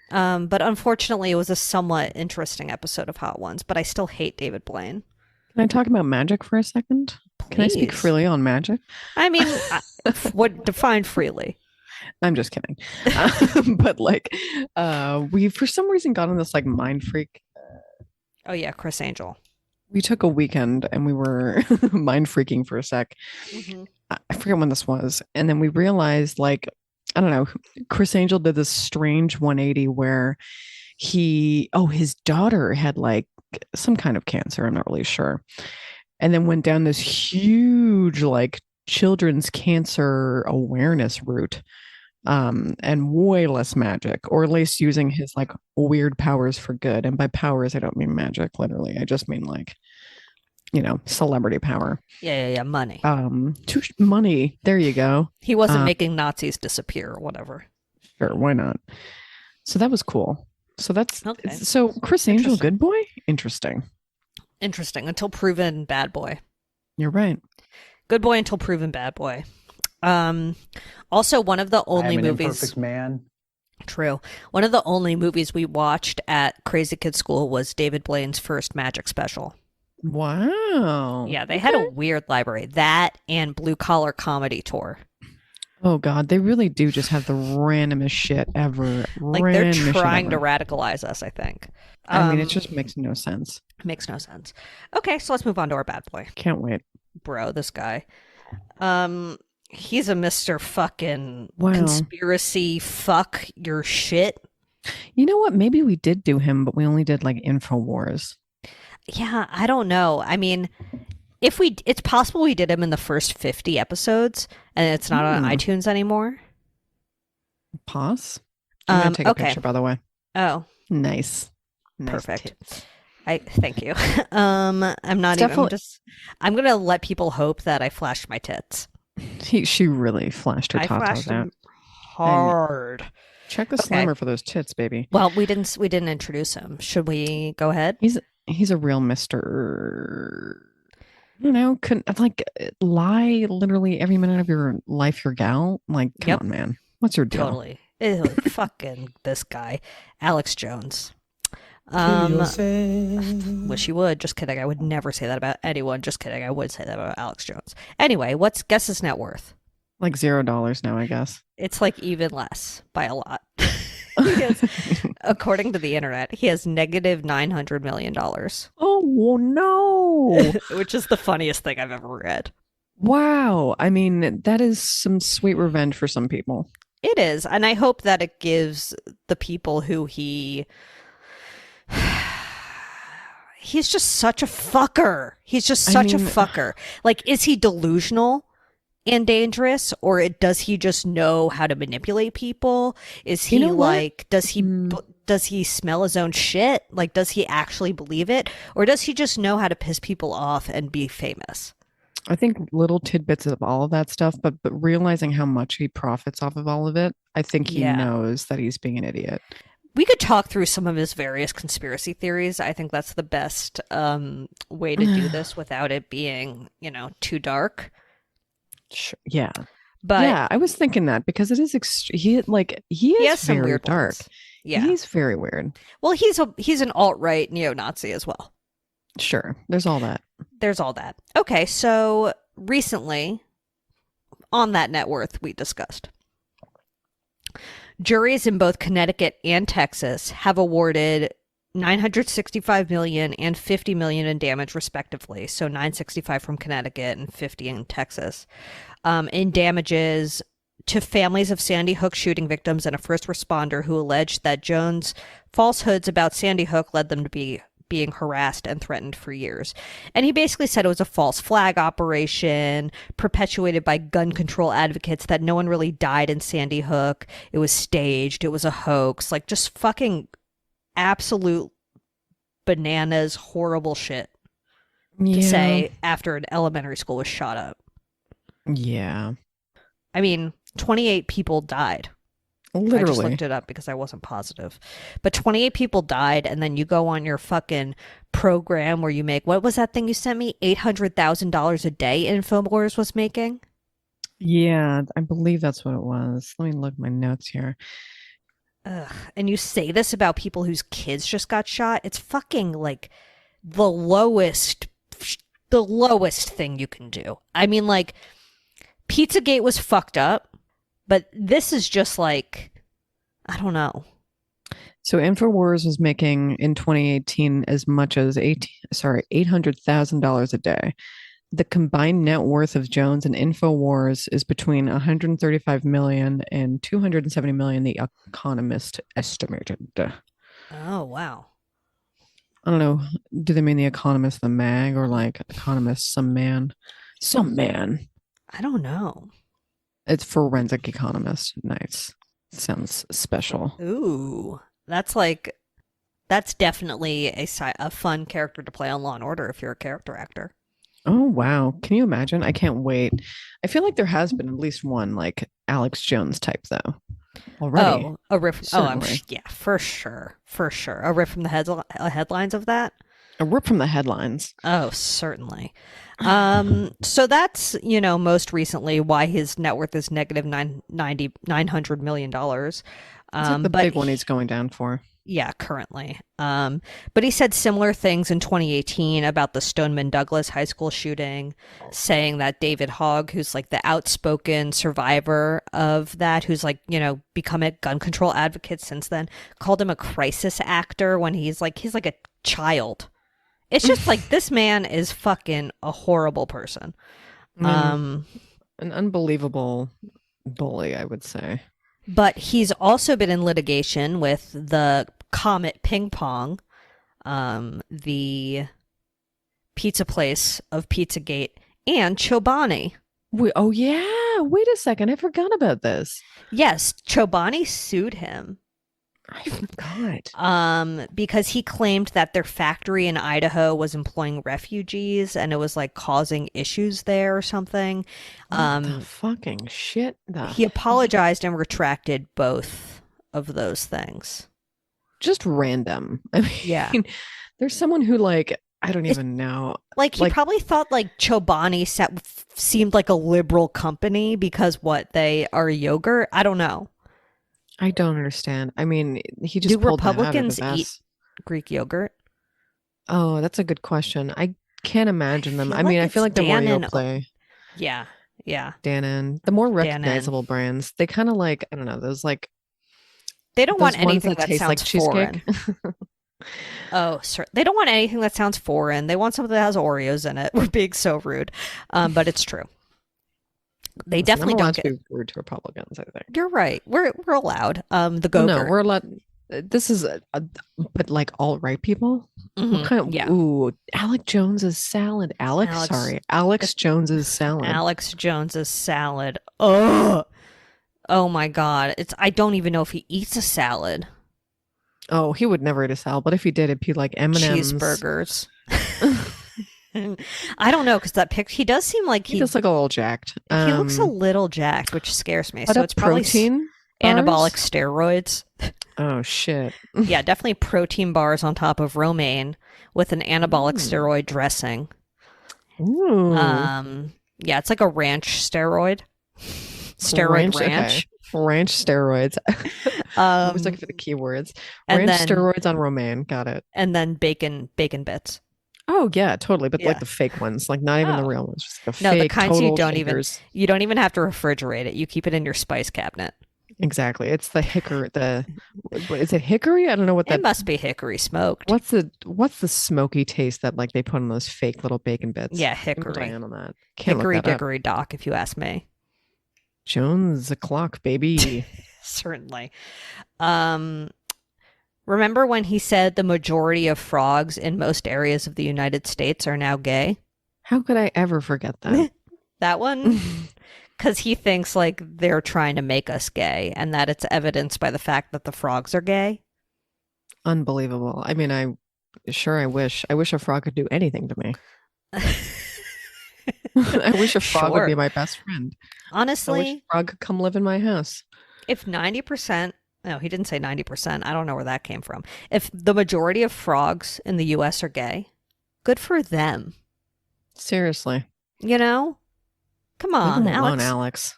But unfortunately, it was a somewhat interesting episode of Hot Ones, but I still hate David Blaine. Can I talk about magic for a second? Can I speak Please. freely on magic? I mean, what define freely? I'm just kidding. But like, we for some reason got on this like mind freak. Oh yeah, Chris Angel. We took a weekend and we were mind freaking for a sec. I forget when this was. And then we realized, like, I don't know, Chris Angel did this strange 180 where his daughter had like some kind of cancer. I'm not really sure. And then went down this huge, like, children's cancer awareness route. And way less magic, or at least using his like weird powers for good. And by powers, I don't mean magic, literally. I just mean like, celebrity power. Yeah, money. Money. There you go. He wasn't making Nazis disappear or whatever. Sure, why not? So that was cool. So that's Okay. so Chris Angel, Interesting. good boy. Interesting. Interesting. Until proven bad boy. You're right. Good boy until proven bad boy. Also one of the I only am an movies. imperfect man. True. One of the only movies we watched at Crazy Kid School was David Blaine's first magic special. Wow. Yeah, they had a weird library. That and Blue Collar Comedy Tour. Oh God, they really do just have the randomest shit ever. Like they're trying to radicalize us, I think. I mean, it just makes no sense. makes no sense. Okay, so let's move on to our bad boy. Can't wait. Bro, this guy. He's a Mr. fucking Wow. conspiracy fuck your shit. You know what? Maybe we did do him, but we only did like InfoWars. Yeah, I don't know. I mean, it's possible we did him in the first 50 episodes and it's not on iTunes anymore. Pause. I'm gonna take a okay. picture, by the way. Oh, Nice. perfect. tits. Thank you. I'm not even definitely- I'm gonna let people hope that I flashed my tits. She really flashed her I tatas flashed out. them hard. Check the Okay. slammer for those tits, baby. Well, we didn't introduce him. Should we go ahead? He's a real Mr. I don't know, couldn't like lie literally every minute of your life, your gal. Like, come Yep. on, man. What's your deal? Totally. Ew, fucking this guy, Alex Jones. Wish you would. Just kidding. I would never say that about anyone. Just kidding. I would say that about Alex Jones. Anyway, guess his net worth? Like $0 now, I guess. It's like even less by a lot. According to the internet, he has negative $900 million, Oh no. which is the funniest thing I've ever read. Wow. I mean, that is some sweet revenge for some people. It is. And I hope that it gives the people who he's just such a fucker. He's just such a fucker. Like, is he delusional and dangerous, or does he just know how to manipulate people? Is he know what? like, does he smell his own shit? Like, does he actually believe it? Or does he just know how to piss people off and be famous? I think little tidbits of all of that stuff, but realizing how much he profits off of all of it, I think he Yeah. knows that he's being an idiot. We could talk through some of his various conspiracy theories. I think that's the best way to do this without it being, too dark. Sure. Yeah. But Yeah, I was thinking that because it is he he is has some very weird dark. ones. Yeah. He's very weird. Well, he's an alt-right neo-Nazi as well. Sure. There's all that. There's all that. Okay, so recently on that net worth we discussed, juries in both Connecticut and Texas have awarded 965 million and 50 million in damage respectively. So 965 from Connecticut and 50 in Texas. In damages to families of Sandy Hook shooting victims and a first responder who alleged that Jones' falsehoods about Sandy Hook led them to being harassed and threatened for years. And he basically said it was a false flag operation perpetuated by gun control advocates, that no one really died in Sandy Hook. It was staged. It was a hoax. Like, just fucking absolute bananas, horrible shit to say after an elementary school was shot up. Yeah. I mean, 28 people died. Literally. I just looked it up because I wasn't positive. But 28 people died, and then you go on your fucking program where you make, what was that thing you sent me? $800,000 a day InfoWars was making? Yeah, I believe that's what it was. Let me look at my notes here. Ugh. And you say this about people whose kids just got shot? It's fucking like the lowest thing you can do. I mean, like, Pizzagate was fucked up. But this is just like, I don't know. So InfoWars was making in 2018 as much as $800,000 a day. The combined net worth of Jones and InfoWars is between 135 million and 270 million, the Economist estimated. Oh, wow. I don't know. Do they mean the Economist, the mag, or like Economist, some man? Some man. I don't know. It's forensic economist. Nice. Sounds special. Ooh. That's definitely a fun character to play on Law & Order if you're a character actor. Oh, wow. Can you imagine? I can't wait. I feel like there has been at least one like Alex Jones type though already. Oh, a rip. Certainly. Yeah, for sure. For sure. A rip from the headlines of that? A rip from the headlines. Oh, certainly. So that's, most recently why his net worth is negative $900 million. It's like the big one he's going down for. Yeah, currently. But he said similar things in 2018 about the Stoneman Douglas high school shooting, saying that David Hogg, who's like the outspoken survivor of that, who's like, become a gun control advocate since then, called him a crisis actor when he's like a child. It's just like, this man is fucking a horrible person. An unbelievable bully, I would say. But he's also been in litigation with the Comet Ping Pong, the pizza place of Pizzagate, and Chobani. Oh, yeah. Wait a second. I forgot about this. Yes, Chobani sued him. I forgot. Because he claimed that their factory in Idaho was employing refugees and it was like causing issues there or something. What the fucking shit? He apologized and retracted both of those things. Just random. I mean, yeah. There's someone who like, I don't even know. Like he probably thought like Chobani seemed like a liberal company because they are yogurt. I don't know. I don't understand. I mean, he just do pulled Republicans that out of his eat ass. Greek yogurt? Oh, that's a good question. I can't imagine them. I like mean, I feel like the more you Dannon. play, Yeah. Dannon, the more Dannon. recognizable brands, they kind of like, I don't know, those like they don't want those ones anything that taste sounds like cheesecake. foreign. Oh, sir. They don't want anything that sounds foreign. They want something that has Oreos in it. We're being so rude, but it's true. They definitely don't to be rude to Republicans, I think. You're right. We're allowed. The go. No, we're allowed. This is, but like all right people. What kind of, yeah. Ooh, Alex Jones's salad. Alex Jones's salad. Alex Jones's salad. Oh my God. I don't even know if he eats a salad. Oh, he would never eat a salad, but if he did, it'd be like M&M's. Cheeseburgers. I don't know because that picture, he does seem like He does look a little jacked. he looks a little jacked, which scares me. What So a it's probably protein anabolic bars? steroids. Oh shit. Yeah, definitely protein bars on top of romaine with an anabolic steroid dressing. Ooh. Yeah, it's like a ranch steroid. Steroid ranch. Okay. Ranch steroids. I was Um, looking for the keywords. and Ranch then steroids on romaine. Got it. and then bacon bits. Oh yeah, totally. But Yeah. like the fake ones, like not even the Oh. real ones, just like a No, the fake kinds you total don't even shakers. you don't even have to refrigerate it. You keep it in your spice cabinet. Exactly. It's the hickory. What is it? Hickory? I don't know what It that. must be hickory smoked. What's the smoky taste that like they put on those fake little bacon bits? Yeah, Give me hickory. Diane on that. Can't Hickory look that up. dickory dock, if you ask me. Jones o'clock, baby. Certainly. Remember when he said the majority of frogs in most areas of the United States are now gay? How could I ever forget that? That one? Because he thinks like they're trying to make us gay and that it's evidenced by the fact that the frogs are gay. Unbelievable. I mean, I wish a frog could do anything to me. I wish a frog would be Sure. my best friend. I wish Honestly, a frog could come live in my house. if 90%, no, he didn't say 90%. I don't know where that came from. If the majority of frogs in the US are gay, good for them. Seriously. You know? Come Leave on, him alone, Alex.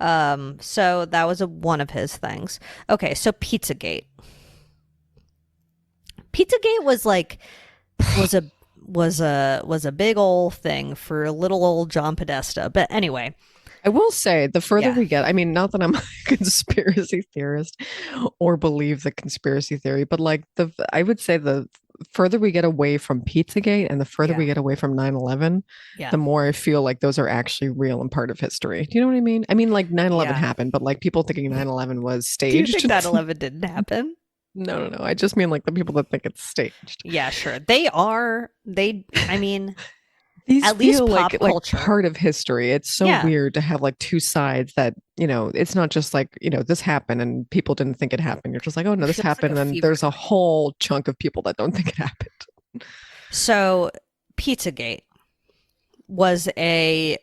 Alex. So that was one of his things. Okay, so Pizzagate. Pizzagate was like was a big old thing for little old John Podesta. But anyway, I will say the further Yeah. we get, I mean, not that I'm a conspiracy theorist or believe the conspiracy theory, but like I would say the further we get away from Pizzagate and the further Yeah. we get away from 9/11, yeah. the more I feel like those are actually real and part of history. Do you know what I mean? I mean, like 9/11 Yeah. happened, but like people thinking 9/11 was Do you staged. think that 11 didn't happen? No. I just mean like the people that think it's staged. Yeah, sure. I mean, These At least feel pop like culture. part of history. It's so Yeah. weird to have like two sides that, it's not just like, this happened and people didn't think it happened. You're just like, oh no, this Feels like happened. a And then fever there's a dream. whole chunk of people that don't think it happened. so Pizzagate was a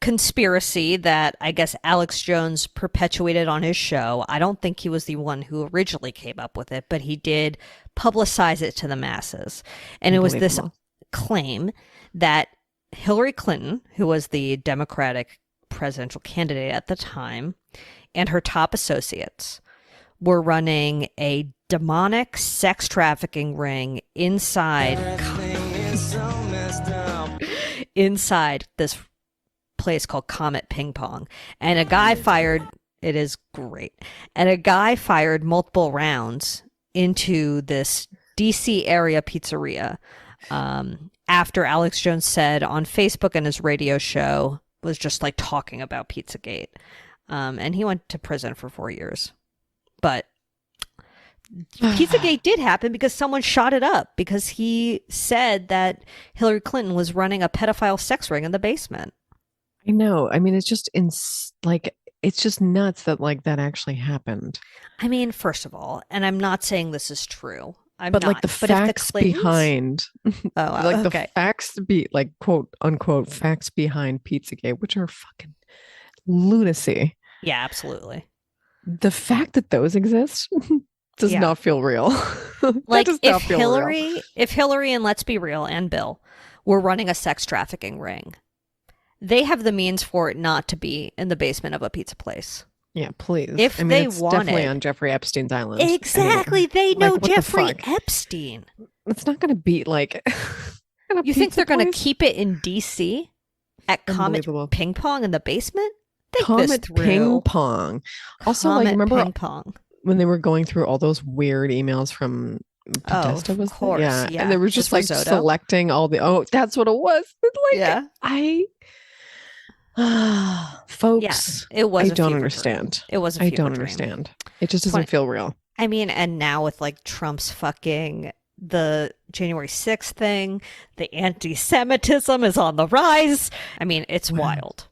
conspiracy that I guess Alex Jones perpetuated on his show. I don't think he was the one who originally came up with it, but he did publicize it to the masses. And it was this Unbelievable. claim that Hillary Clinton, who was the Democratic presidential candidate at the time, and her top associates were running a demonic sex trafficking ring inside this place called Comet Ping Pong. And a guy fired, it is great, and a guy fired multiple rounds into this DC area pizzeria after Alex Jones said on Facebook and his radio show was just like talking about Pizzagate. And he went to prison for 4 years. But Pizzagate did happen because someone shot it up because he said that Hillary Clinton was running a pedophile sex ring in the basement. I know. I mean, it's just it's just nuts that like that actually happened. I mean, first of all, and I'm not saying this is true. But like the But if facts Clintons- behind, Oh, like okay. the facts like quote unquote facts behind Pizzagate, which are fucking lunacy. Yeah, absolutely. The fact that those exist does Yeah. not feel real. That Like does not if feel real. Hillary and let's be real and Bill were running a sex trafficking ring, they have the means for it not to be in the basement of a pizza place. Yeah, please. If I mean, they it's definitely wanted- on Jeffrey Epstein's island. Exactly. They know what the Jeffrey fuck? Epstein. It's not going to beat like. You think they're going to keep it in DC at Comet Unbelievable. Ping Pong in the basement? Think this Comet through. Ping Pong? Also, like, Comet remember Ping Pong. when they were going through all those weird emails from Podesta? of Was course, yeah, yeah. and they were Just just like risotto. selecting all the. Oh, that's what it was. Like, Yeah. folks, It was I a don't fever understand. dream. It was a I fever don't dream. understand. It just doesn't feel real. I mean, and now with like Trump's fucking the January 6th thing, the anti-Semitism is on the rise. I mean, it's Wow. wild.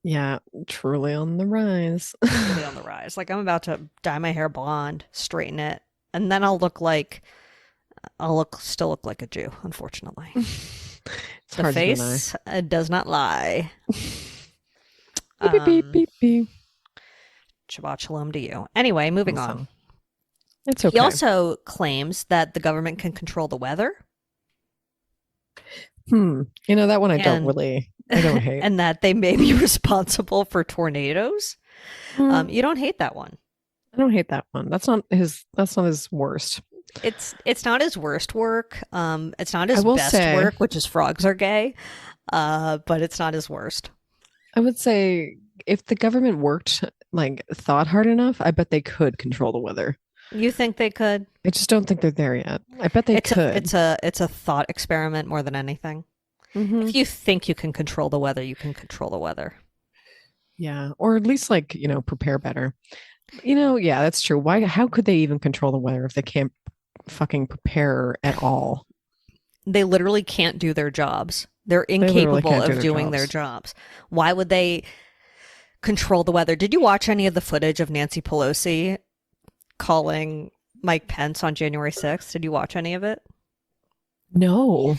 Yeah, truly on the rise. Really on the rise. Like I'm about to dye my hair blonde, straighten it, and then I'll look like still look like a Jew, unfortunately. It's The hard to deny. face does not lie. Beep, beep, beep, beep. Shabbat shalom to you. Anyway, moving on. Also, it's okay. He also claims that the government can control the weather. You know, that one I don't hate. And that they may be responsible for tornadoes. You don't hate that one. I don't hate that one. That's not his worst. It's not his worst work. It's not his will best say- work, which is frogs are gay. But it's not his worst. I would say if the government thought hard enough, I bet they could control the weather. You think they could? I just don't think they're there yet. I bet they could. It's a thought experiment more than anything. If you think you can control the weather, you can control the weather. Yeah, or at least prepare better. Yeah, that's true. How could they even control the weather if they can't fucking prepare at all? They literally can't do their jobs. They're literally incapable can't do of their doing their jobs. Why would they control the weather? Did you watch any of the footage of Nancy Pelosi calling Mike Pence on January 6th? Did you watch any of it? No.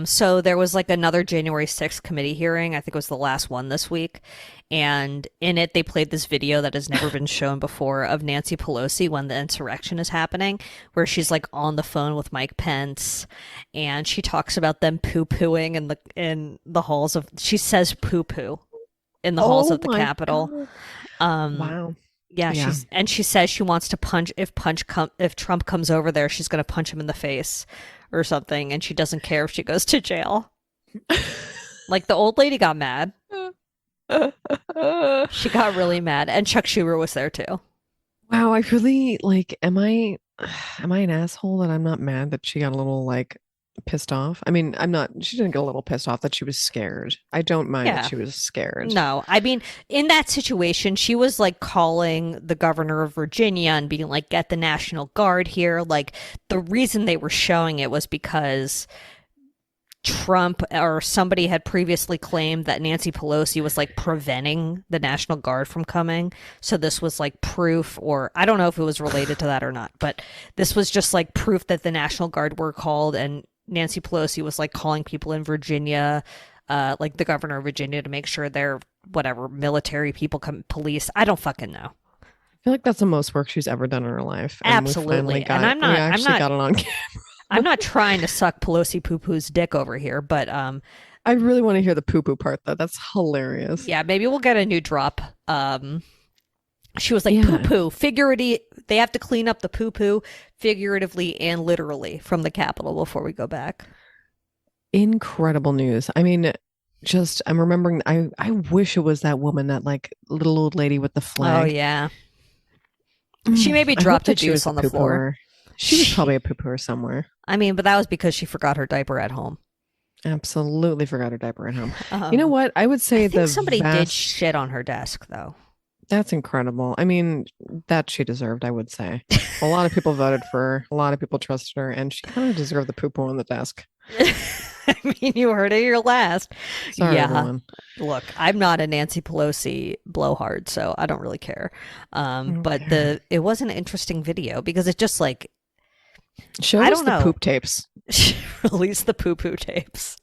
So there was another January 6th committee hearing. I think it was the last one this week. And in it, they played this video that has never been shown before of Nancy Pelosi when the insurrection is happening, where she's on the phone with Mike Pence, and she talks about them poo-pooing in the halls of. She says poo-poo in the halls of the Capitol. Wow. Yeah, she says she wants to punch if Trump comes over there, she's going to punch him in the face or something, and she doesn't care if she goes to jail. The old lady got mad. She got really mad, and Chuck Schumer was there too. Wow, I really am I an asshole that I'm not mad that she got a little pissed off? I mean, she didn't get a little pissed off, that she was scared. I don't mind that she was scared. No, I mean, in that situation, she was calling the governor of Virginia and being get the National Guard here. The reason they were showing it was because Trump or somebody had previously claimed that Nancy Pelosi was preventing the National Guard from coming. So this was proof, or I don't know if it was related to that or not, but this was just proof that the National Guard were called, and Nancy Pelosi was calling people in Virginia, the governor of Virginia, to make sure their military people police. I don't fucking know. I feel like that's the most work she's ever done in her life. Absolutely. We actually got it on camera. I'm not trying to suck Pelosi poo-poo's dick over here, but I really want to hear the poo-poo part though. That's hilarious. Yeah, maybe we'll get a new drop. She was poo-poo, figuratively. They have to clean up the poo-poo figuratively and literally from the Capitol before we go back. Incredible news. I mean, I'm remembering, I wish it was that woman, that little old lady with the flag. Oh, yeah. She maybe dropped a juice on the floor. She was probably a poo-pooer somewhere. I mean, but that was because she forgot her diaper at home. Absolutely forgot her diaper at home. You know what? I would say I think somebody did shit on her desk, though. That's incredible. I mean, that she deserved, I would say. A lot of people voted for her. A lot of people trusted her, and she kind of deserved the poo-poo on the desk. I mean, you heard it here last. Sorry, everyone. Look, I'm not a Nancy Pelosi blowhard, so I don't really care. But it was an interesting video because it just showed us the poop tapes. Release the poo-poo tapes.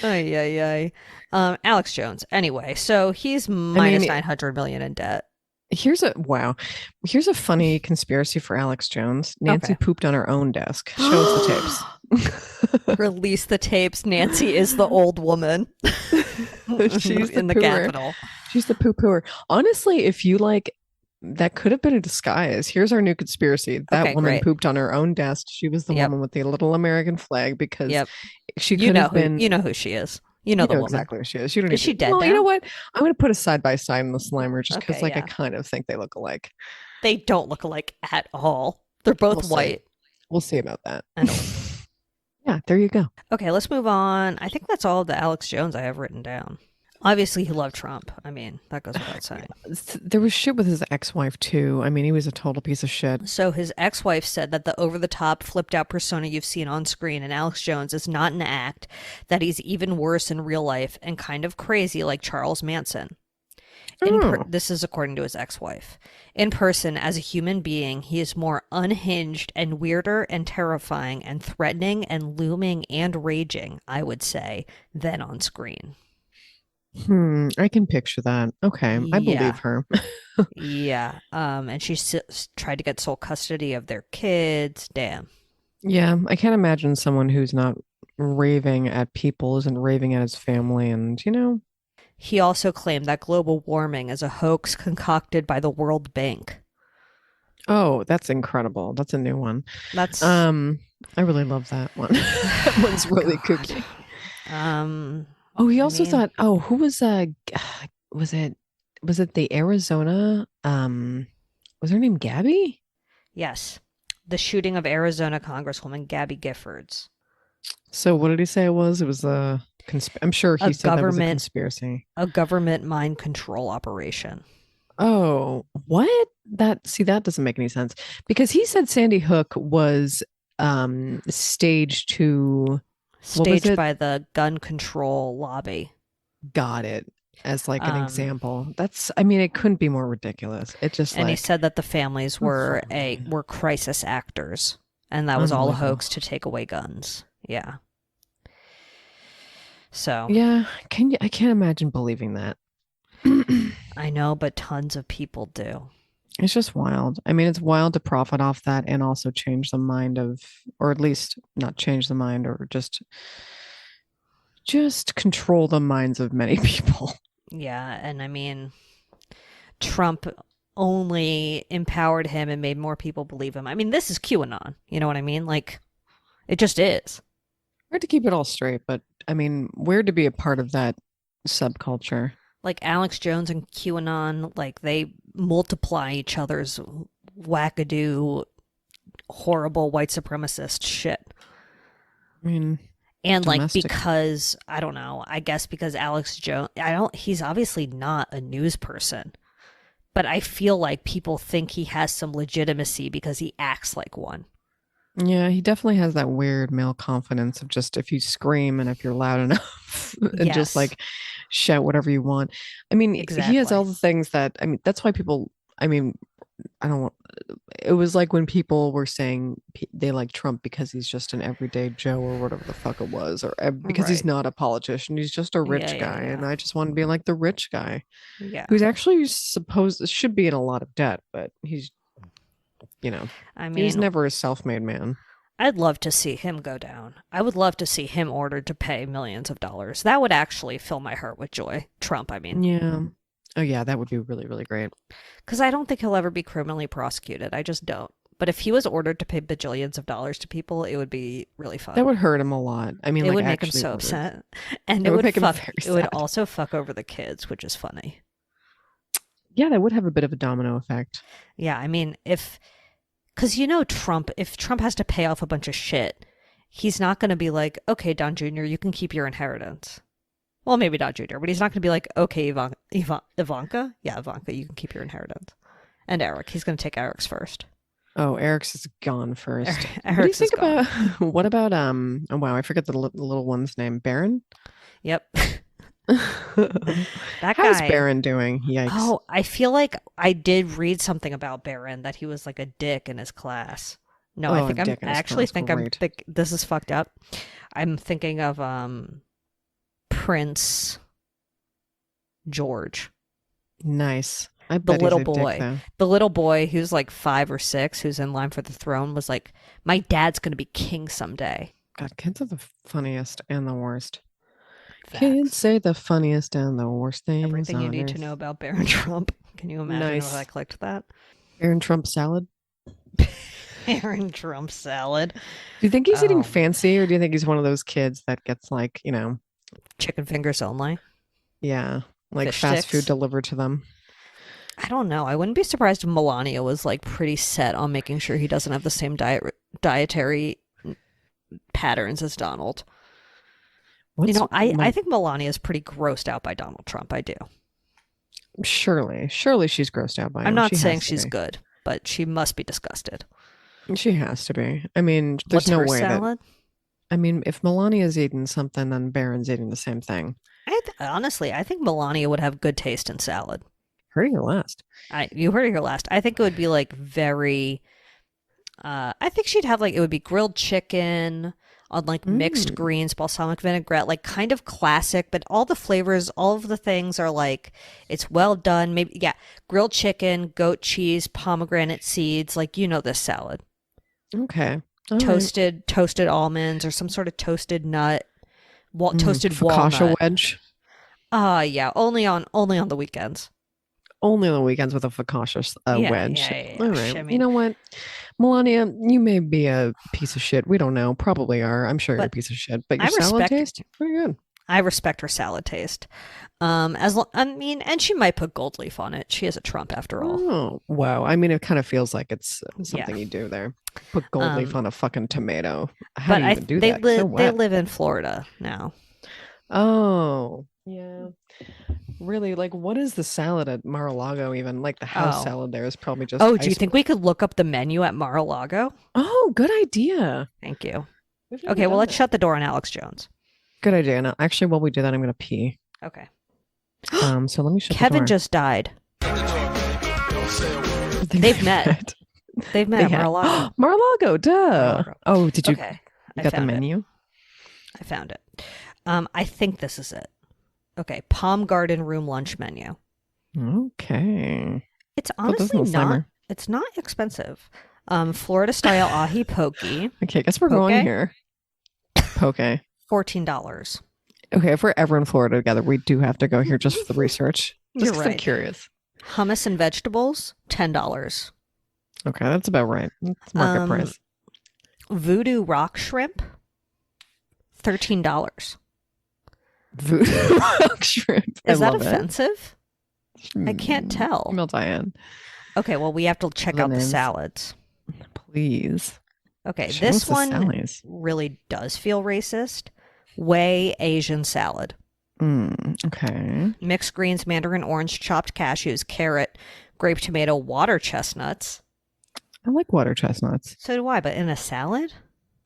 Ay. Alex Jones. Anyway, so he's minus 900 million in debt. Here's a funny conspiracy for Alex Jones. Nancy pooped on her own desk. Show us the tapes. Release the tapes. Nancy is the old woman. She's in the Capitol. She's the poo-pooer. Honestly, if you that could have been a disguise. Here's our new conspiracy. That woman pooped on her own desk. She was the woman with the little American flag because she could have been. You know who she is. You know the woman. Exactly who she is. Is she dead now? You know what? I'm going to put a side by side in the Slimer just because I kind of think they look alike. They don't look alike at all. They're both white. We'll see about that. I know. Yeah, there you go. Okay, let's move on. I think that's all of the Alex Jones I have written down. Obviously, he loved Trump. I mean, that goes without saying. There was shit with his ex-wife, too. I mean, he was a total piece of shit. So his ex-wife said that the over-the-top, flipped-out persona you've seen on screen in Alex Jones is not an act, that he's even worse in real life and kind of crazy like Charles Manson. Oh. This is according to his ex-wife. In person, as a human being, he is more unhinged and weirder and terrifying and threatening and looming and raging, I would say, than on screen. I can picture that. Okay, I believe Yeah. her. Yeah. And she tried to get sole custody of their kids. Damn. Yeah, I can't imagine someone who's not raving at people isn't raving at his family, and He also claimed that global warming is a hoax concocted by the World Bank. oh, that's incredible. That's a new one. That's I really love that one. That one's really God. kooky. Um, Oh, he I also mean, thought, oh, who was was it the Arizona was her name Gabby? yes, the shooting of Arizona Congresswoman Gabby Giffords. So what did he say it was? It was I'm sure he A said that was a government conspiracy. a government mind control operation. Oh, what? That doesn't make any sense because he said Sandy Hook was staged to what was Staged it? by the gun control lobby. Got it as like an Um, example. I mean, it couldn't be more ridiculous. It just and he like said that the families were funny. were crisis actors, and that was all a Unbelievable. hoax to take away guns. Yeah. So Yeah, I can't imagine believing that. I know, but tons of people do. It's just wild. I mean, it's wild to profit off that and also change the mind of, or at least not change the mind, or just control the minds of many people. Yeah, and I mean, Trump only empowered him and made more people believe him. I mean, this is QAnon. You know what I mean? Like, it just is. Hard to keep it all straight, but I mean, weird to be a part of that subculture. Like Alex Jones and QAnon, like they multiply each other's wackadoo, horrible white supremacist shit. I mean, And like domestic. because I don't know, I guess because Alex Jones, he's obviously not a news person, but I feel like people think he has some legitimacy because he acts like one. Yeah, he definitely has that weird male confidence of just if you scream and if you're loud enough and just Yes. like shout whatever you want. I mean, he has all Exactly. the things that, I mean, that's why people, I mean, I don't want, it was like when people were saying they like Trump because he's just an everyday Joe or whatever the fuck it was, or because he's Right. not a politician, he's just a Yeah, rich yeah, guy. And yeah. I just want to be like the rich guy Yeah. who's actually supposed should be in a lot of debt, but he's, I he was mean, never a self-made man. I'd love to see him go down. I would love to see him ordered to pay millions of dollars. That would actually fill my heart with joy. Trump, I mean. Yeah. Oh yeah, that would be really, really great. Because I don't think he'll ever be criminally prosecuted. I just don't. But if he was ordered to pay bajillions of dollars to people, it would be really fun. That would hurt him a lot. I mean, It like would make him actually so would. upset. And It it would would make him fuck very it would sad. also fuck over the kids, which is funny. Yeah, that would have a bit of a domino effect. Yeah, I mean, if Trump, if Trump has to pay off a bunch of shit, he's not going to be like, okay, Don Jr., you can keep your inheritance. Well, maybe not Jr., but he's not going to be like, okay, Ivanka? Yeah, Ivanka, you can keep your inheritance. And Eric, he's going to take Eric's first. Oh, Eric's is gone first. What do you Eric's is think gone. about what about oh wow, I forget the little one's name. Baron? Yep. That How's guy. Baron doing? Yikes. Oh, I feel like I did read something about Barron that he was like a dick in his class. No, Oh, I a think dick in I his actually class, think great. this is fucked up. I'm thinking of Prince George, Nice. I the bet he's little a dick, boy. though. The little boy who's like 5 or 6, who's in line for the throne, was like, "My dad's gonna be king someday." God, kids are the funniest and the worst. Facts. Kids say the funniest and the worst things Everything you on need to earth. know about Barron Trump. Can you imagine Nice. if I clicked that? Baron Trump salad? Barron Trump salad. Do you think he's eating Oh. fancy, or do you think he's one of those kids that gets like, Chicken fingers only. yeah, like Fish fast sticks? food delivered to them? I don't know. I wouldn't be surprised if Melania was like pretty set on making sure he doesn't have the same dietary patterns as Donald. I think Melania is pretty grossed out by Donald Trump. I do. Surely she's grossed out by him. I'm not She saying has to she's be. good, but she must be disgusted. She has to be. I mean, there's What's no her way salad? I mean, if Melania's eating something, then Baron's eating the same thing. Honestly, I think Melania would have good taste in salad. Heard it here last. You heard it here last. I think it would be like very. I think she'd have like it would be grilled chicken on like mixed greens, balsamic vinaigrette, like kind of classic, but all the flavors, all of the things are like it's well done. Maybe grilled chicken, goat cheese, pomegranate seeds, like this salad. Okay. All Toasted almonds or some sort of toasted nut, toasted focaccia walnut. wedge. Yeah, only on the weekends. Only on the weekends with a focaccia wedge. Yeah. All right. I mean, you know what, Melania, you may be a piece of shit. We don't know. Probably are. I'm sure you're a piece of shit. But your salad taste pretty good. I respect her salad taste. And she might put gold leaf on it. She is a Trump after all. Oh, wow. I mean, it kind of feels like it's something you do there. Put gold leaf on a fucking tomato. How do you even do that? They live in Florida now. Oh, yeah. Really, like, what is the salad at Mar-a-Lago even? Like, the house salad there is probably just do you think we could look up the menu at Mar-a-Lago? Oh, good idea. Thank you. Okay, well, let's shut the door on Alex Jones. Good idea. Now, actually, while we do that, I'm going to pee. Okay. So let me shut Kevin the door. just died. They've met. They've met at Mar-a-Lago. Mar-a-Lago, duh. Mar-a-Lago. Oh, did you? Okay. You got the menu? I found it. I think this is it. Okay, Palm Garden room lunch menu. Okay. It's honestly not. It's not expensive. Florida style ahi poke. Okay, I guess we're going here. Poke. $14. Okay, if we're ever in Florida together, we do have to go here just for the research. Just You're right. I'm curious. Hummus and vegetables, $10. Okay, that's about right. That's market price. Voodoo rock shrimp, $13. Voodoo rock shrimp. Is that offensive? I can't tell. Email Diane. Okay, well, we have to check out the salads. Please. Okay, this one really does feel racist. Whey Asian salad. Okay. Mixed greens, mandarin orange, chopped cashews, carrot, grape tomato, water chestnuts. I like water chestnuts. So do I, but in a salad?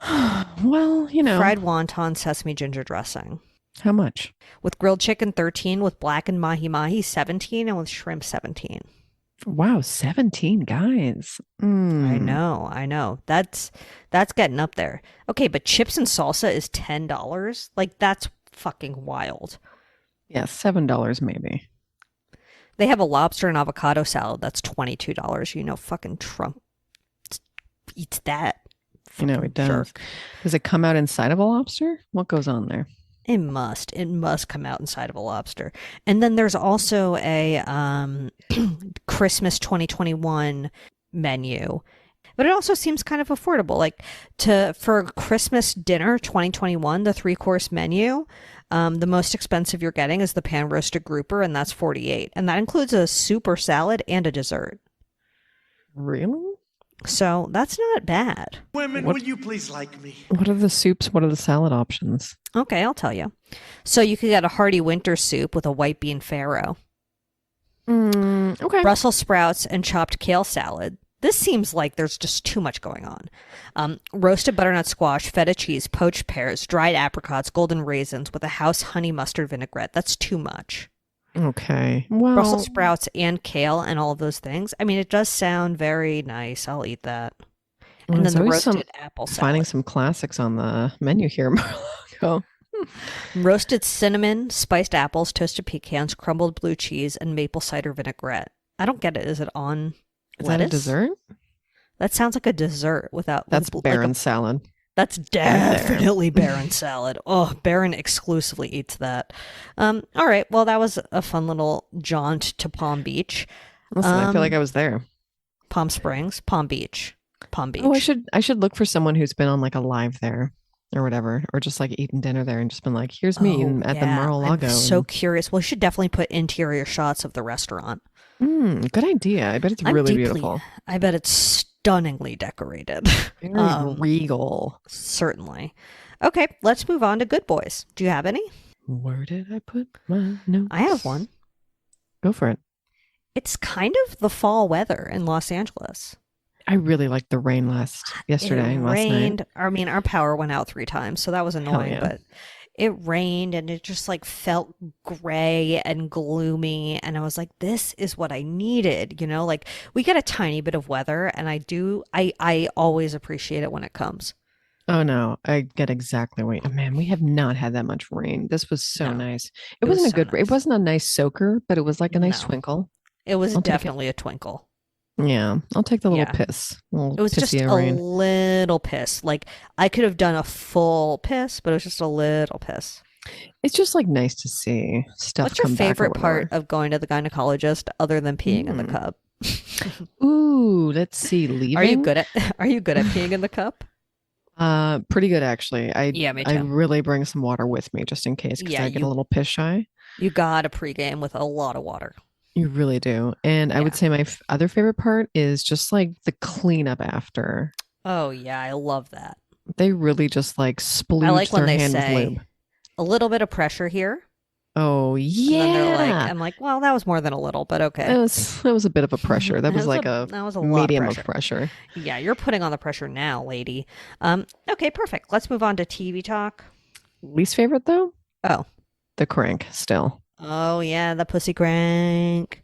Well, Fried wonton, sesame ginger dressing. How much? With grilled chicken, 13. With blackened mahi-mahi, 17. And with shrimp, 17. Wow, 17 guys. I know. That's getting up there. Okay, but chips and salsa is $10. Like, that's fucking wild. Yeah, $7 maybe. They have a lobster and avocado salad that's $22. Fucking Trump eats that. He does. Jerk. Does it come out inside of a lobster? What goes on there? It must come out inside of a lobster. And then there's also a Christmas 2021 menu. But it also seems kind of affordable. Like for Christmas dinner 2021, the 3-course menu, the most expensive you're getting is the pan roasted grouper, and that's $48. And that includes a soup or salad and a dessert. Really? So that's not bad. Women, will you please like me? What are the soups? What are the salad options? Okay, I'll tell you. So you could get a hearty winter soup with a white bean farro. Okay. Brussels sprouts and chopped kale salad. This seems like there's just too much going on. Roasted butternut squash, feta cheese, poached pears, dried apricots, golden raisins with a house honey mustard vinaigrette. That's too much. Okay. Well, Brussels sprouts and kale and all of those things. I mean, it does sound very nice. I'll eat that. And then the roasted apple salad. Finding some classics on the menu here, Mar-a-Lago. Roasted cinnamon, spiced apples, toasted pecans, crumbled blue cheese, and maple cider vinaigrette. I don't get it. Is it on lettuce? That a dessert? That sounds like a dessert without... That's Baron salad. That's definitely Baron salad. Oh, Baron exclusively eats that. All right. Well, that was a fun little jaunt to Palm Beach. Listen, I feel like I was there. Palm Springs, Palm Beach. Oh, I should look for someone who's been on like a live there or whatever, or just like eaten dinner there and just been like, here's me at the Mar-a-Lago. I'm so curious. Well, we should definitely put interior shots of the restaurant. Good idea. I bet it's really beautiful. I bet it's stunningly decorated. Very regal. Certainly. Okay, let's move on to Good Boys. Do you have any? Where did I put my notes? I have one. Go for it. It's kind of the fall weather in Los Angeles. I really liked the rain last night. I mean, our power went out 3 times, so that was annoying, but it rained and it just like felt gray and gloomy. And I was like, this is what I needed. Like we get a tiny bit of weather and I always appreciate it when it comes. Oh no, I get exactly what man, we have not had that much rain. This was so No, nice. it was so It nice. wasn't a nice soaker, but it was like a nice No, twinkle. it was I'll take it. definitely a twinkle. Yeah, I'll take the little Yeah. piss. Little It was just pissy a rain. little piss. Like I could have done a full piss, but it was just a little piss. It's just like nice to see stuff What's your come back or favorite part whatever. of going to the gynecologist other than peeing in the Mm. cup? Ooh, let's see. Are you Leaving? good at are you good at peeing in the cup? Pretty good actually. Yeah, me I too. really bring some water with me just in case because Yeah, I get a little piss shy. you got to pregame with a lot of water. You really do. And I Yeah. would say my other favorite part is just like the cleanup after. Oh yeah, I love that. They really just like I like splooge when their they hand with say lube. a little bit of pressure here, Oh and then they're like, yeah. I'm like, well, that was more than a little, but okay. That was a bit of a pressure. That was like that was a lot of medium of pressure. pressure. Yeah, you're putting on the pressure now, lady. Okay, perfect. Let's move on to TV talk. Least favorite though? Oh. The crank still. Oh yeah, the pussy crank.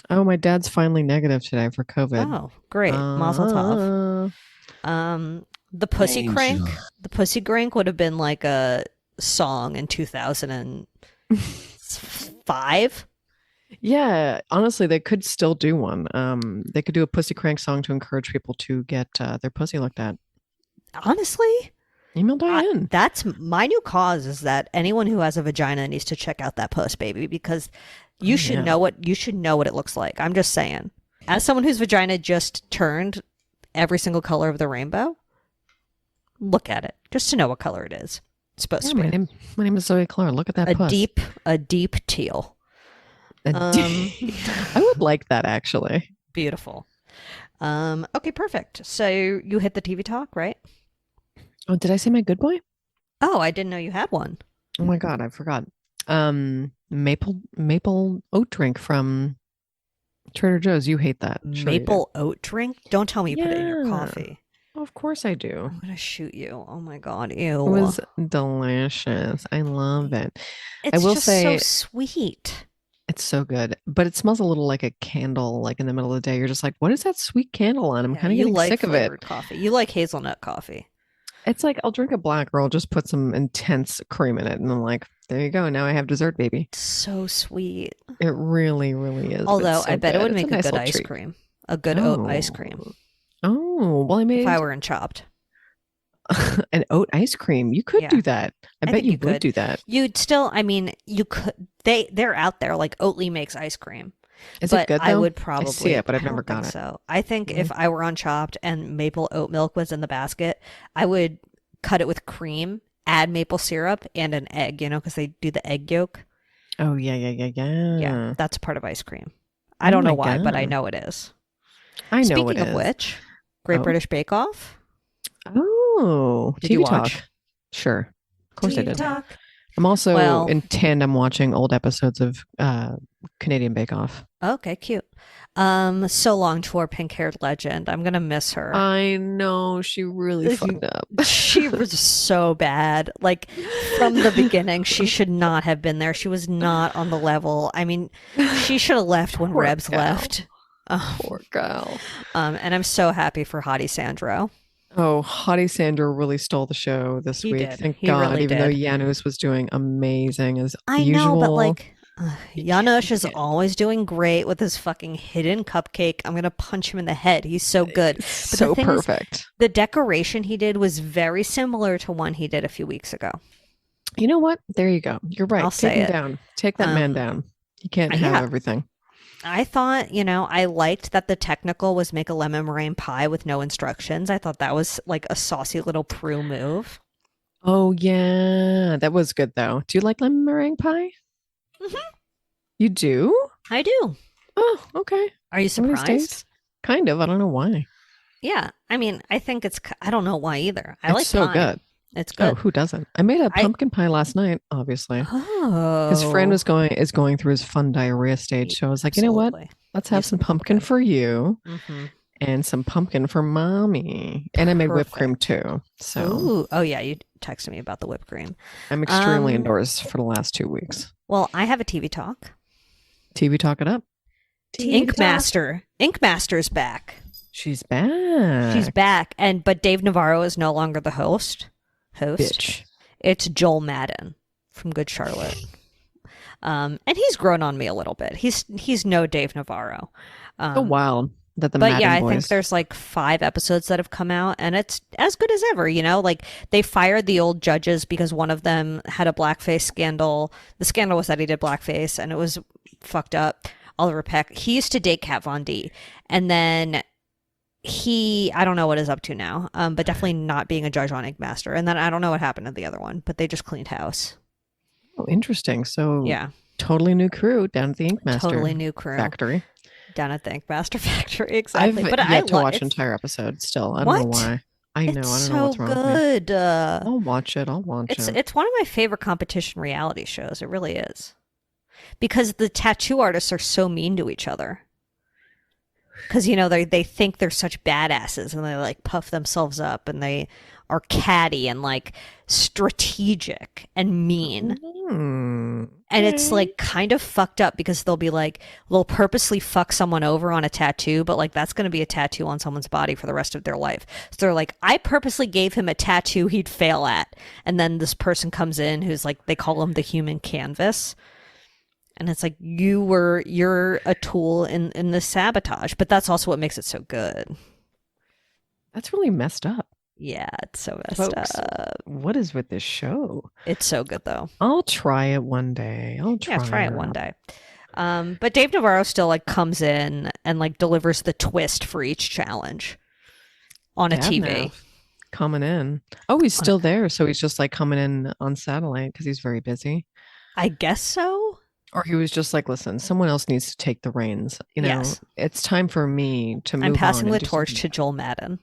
Oh, my dad's finally negative today for COVID. Oh, great. Mazel tov. The pussy crank. The pussy crank would have been like a song in 2005. Yeah, honestly, they could still do one. They could do a pussy crank song to encourage people to get their pussy looked at. Honestly, Email Diane. that's my new cause is that anyone who has a vagina needs to check out that puss baby because you should yeah. know what it looks like. I'm just saying. As someone whose vagina just turned every single color of the rainbow, look at it just to know what color it is. It's supposed Yeah, to be my name is Zoe Clark. Look at that a puss. deep teal. I would like that actually. Beautiful. Okay, perfect. So you hit the TV talk, right? Oh, did I say my good boy? Oh, I didn't know you had one. Oh my God, I forgot. Maple oat drink from Trader Joe's. You hate that. Sure you do. Maple oat drink? Don't tell me you put it in your Yeah. coffee. Of course I do. I'm gonna shoot you. Oh my god, ew. It was delicious. I love it. It's I will just say so sweet. it's so good, but it smells a little like a candle, like in the middle of the day. You're just like, what is that sweet candle on? I'm Yeah, kind of you getting like sick of it. flavored coffee. You like hazelnut coffee. It's like I'll drink a black or I'll just put some intense cream in it. And I'm like, there you go. Now I have dessert, baby. It's so sweet. It really, really is. Although It's so I bet it good. would It's make a nice good little ice treat. cream. A good oat ice cream. Oh, well, I made If I were in Chopped. an oat ice cream. You could Yeah. do that. I bet think you you would could. do that. You'd still, I mean, you could, they're out there. Like Oatly makes ice cream. Is But it good though? I would I probably see it, but I've I never don't think got it. so. I think Really? if I were on Chopped and maple oat milk was in the basket, I would cut it with cream, add maple syrup and an egg, because they do the egg yolk. Oh yeah, yeah, yeah, yeah. Yeah, that's part of ice cream. I Oh don't know my why, but I God. know it is. I know Speaking it of is. which, Great Oh. British Bake Off. Oh, Did TV you talk. watch? Sure. Of course I TV did. Talk. I'm also Well- in tandem watching old episodes of Canadian Bake Off. Okay, cute. So long to our pink-haired legend. I'm gonna miss her. I know she really If fucked up. She was so bad. Like from the beginning, she should not have been there. She was not on the level. I mean, she should have left when Poor Rebs gal. left. Poor girl. And I'm so happy for Hottie Sandro. Oh, Hottie Sandra really stole the show this He week. did. Thank He God, really even though did. Janusz was doing amazing as I usual. know, but like, Janusz is Yeah. always doing great with his fucking hidden cupcake. I'm gonna punch him in the head. He's so good. But the So thing is, perfect. the decoration he did was very similar to one he did a few weeks ago. You know what? There you go. You're right. I'll Take say him it. down. Take that man down. You can't have yeah. everything. I thought, I liked that the technical was make a lemon meringue pie with no instructions. I thought that was like a saucy little Prue move. Oh yeah, that was good though. Do you like lemon meringue pie? Mhm. You do? I do. Oh, okay. Are you One of these surprised? days. Kind of. I don't know why. Yeah. I mean, I think I don't know why either. I It's like so pie. good. It's Oh, good. who doesn't? I made a pumpkin pie last night, obviously. Oh. Because Fran is going through his fun diarrhea stage. So I was like, you know what? Absolutely. Let's have Use some some pumpkin pumpkin. for you. Mhm. and some pumpkin for mommy. And I made whipped cream Perfect. too. So Ooh. Oh yeah, you texted me about the whipped cream. I'm extremely indoors for the last 2 weeks. Well, I have a TV talk. TV talk it up. Ink Master. Ink Master's back. She's back. She's back, but Dave Navarro is no longer the host. Bitch. It's Joel Madden from Good Charlotte. And he's grown on me a little bit. He's no Dave Navarro. So wild that the But Madden yeah, I boys. think there's like 5 episodes that have come out, and it's as good as ever. Like they fired the old judges because one of them had a blackface scandal. The scandal was that he did blackface, and it was fucked up. Oliver Peck. He used to date Kat Von D, and then I don't know what is up to now, but definitely not being a judge on Ink Master. And then I don't know what happened to the other one, but they just cleaned house. Oh, interesting. So Yeah, totally new crew down at the Ink Master totally new crew factory. down at the Ink Master factory. Exactly. I've But yet to watch it's, entire episode still. I don't know What? why. I know. it's I don't know what's so wrong with me. good. I'll watch it. I'll watch it. It's one of my favorite competition reality shows. It really is. Because the tattoo artists are so mean to each other. Because, they think they're such badasses and they like puff themselves up and they are catty and like strategic and mean. And it's like kind of fucked up because they'll purposely fuck someone over on a tattoo, but like that's going to be a tattoo on someone's body for the rest of their life. So they're like, I purposely gave him a tattoo he'd fail at. And then this person comes in who's like, they call him the human canvas. And it's like, you're a tool in this sabotage, but that's also what makes it so good. That's really messed up. Yeah, it's so messed Folks, up. what is with this show? It's so good though. I'll try it one day. Try it one day. But Dave Navarro still like comes in and like delivers the twist for each challenge on a TV. Nav coming in. Oh, he's still there. So he's just like coming in on satellite because he's very busy. I guess so. Or he was just like, listen, someone else needs to take the reins. Yes. It's time for me to move I'm passing on the and do torch something. to Joel Madden.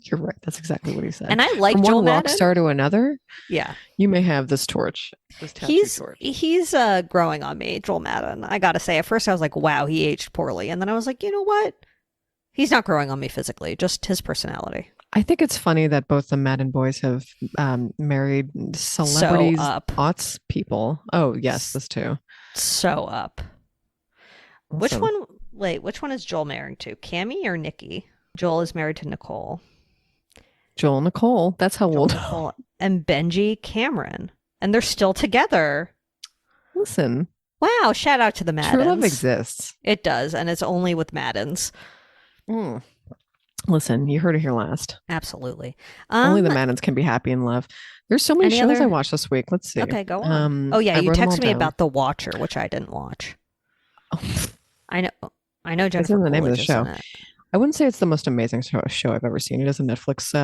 You're right. That's exactly what he said. And I like From Joel one rock Madden. star to another, Yeah. you may have this torch. This tattoo torch. He's growing on me, Joel Madden. I gotta say, at first I was like, wow, he aged poorly. And then I was like, you know what? He's not growing on me physically, just his personality. I think it's funny that both the Madden boys have married celebrities, up. aughts people. Oh, yes, this too. So up. Which Awesome. which one is Joel married to? Cammie or Nikki? Joel is married to Nicole. Joel and Nicole. That's how old. Nicole and Benji Cameron. And they're still together. Listen, Wow, shout out to the Maddens. true love exists. It does, and it's only with Maddens. Mm. Listen, you heard it here last. Absolutely. Only the Maddens can be happy in love. There's so many any shows other- I watched this week. Let's see. Okay, go on. Oh yeah, I you wrote them all texted me down. about The Watcher, which I didn't watch. I know Jennifer It's in the name of the Coolidge is show. in it. I wouldn't say it's the most amazing show I've ever seen. It is a Netflix,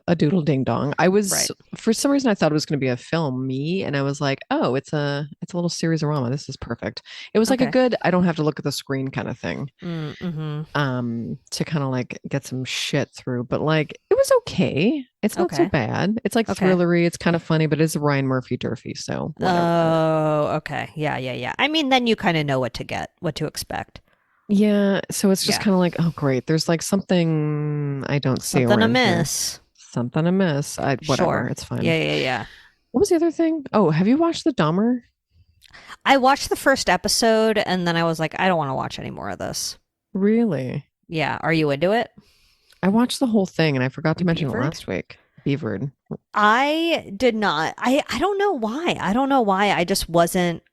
a doodle ding dong. I was, Right. for some reason, I thought it was going to be a film, and I was like, oh, it's a little series-orama. This is perfect. It was like a Okay. good, I don't have to look at the screen kind of thing, Mm-hmm. to kind of like get some shit through. But like, it was okay. It's not so Okay. bad. It's like Okay. thrillery. It's kind of funny, but it's Ryan Murphy Durfee. So whatever. Oh, okay. Yeah. I mean, then you kind of know what to expect. Yeah. So it's just Yeah. kind of like, oh, great. There's like something I don't see Something around here. amiss. Something amiss. Whatever. Sure. It's fine. Yeah. What was the other thing? Oh, have you watched the Dahmer? I watched the first episode and then I was like, I don't want to watch any more of this. Really? Yeah. Are you into it? I watched the whole thing and I forgot to You mention it beavered? last week. Beavered. I did not. I don't know why. I just wasn't.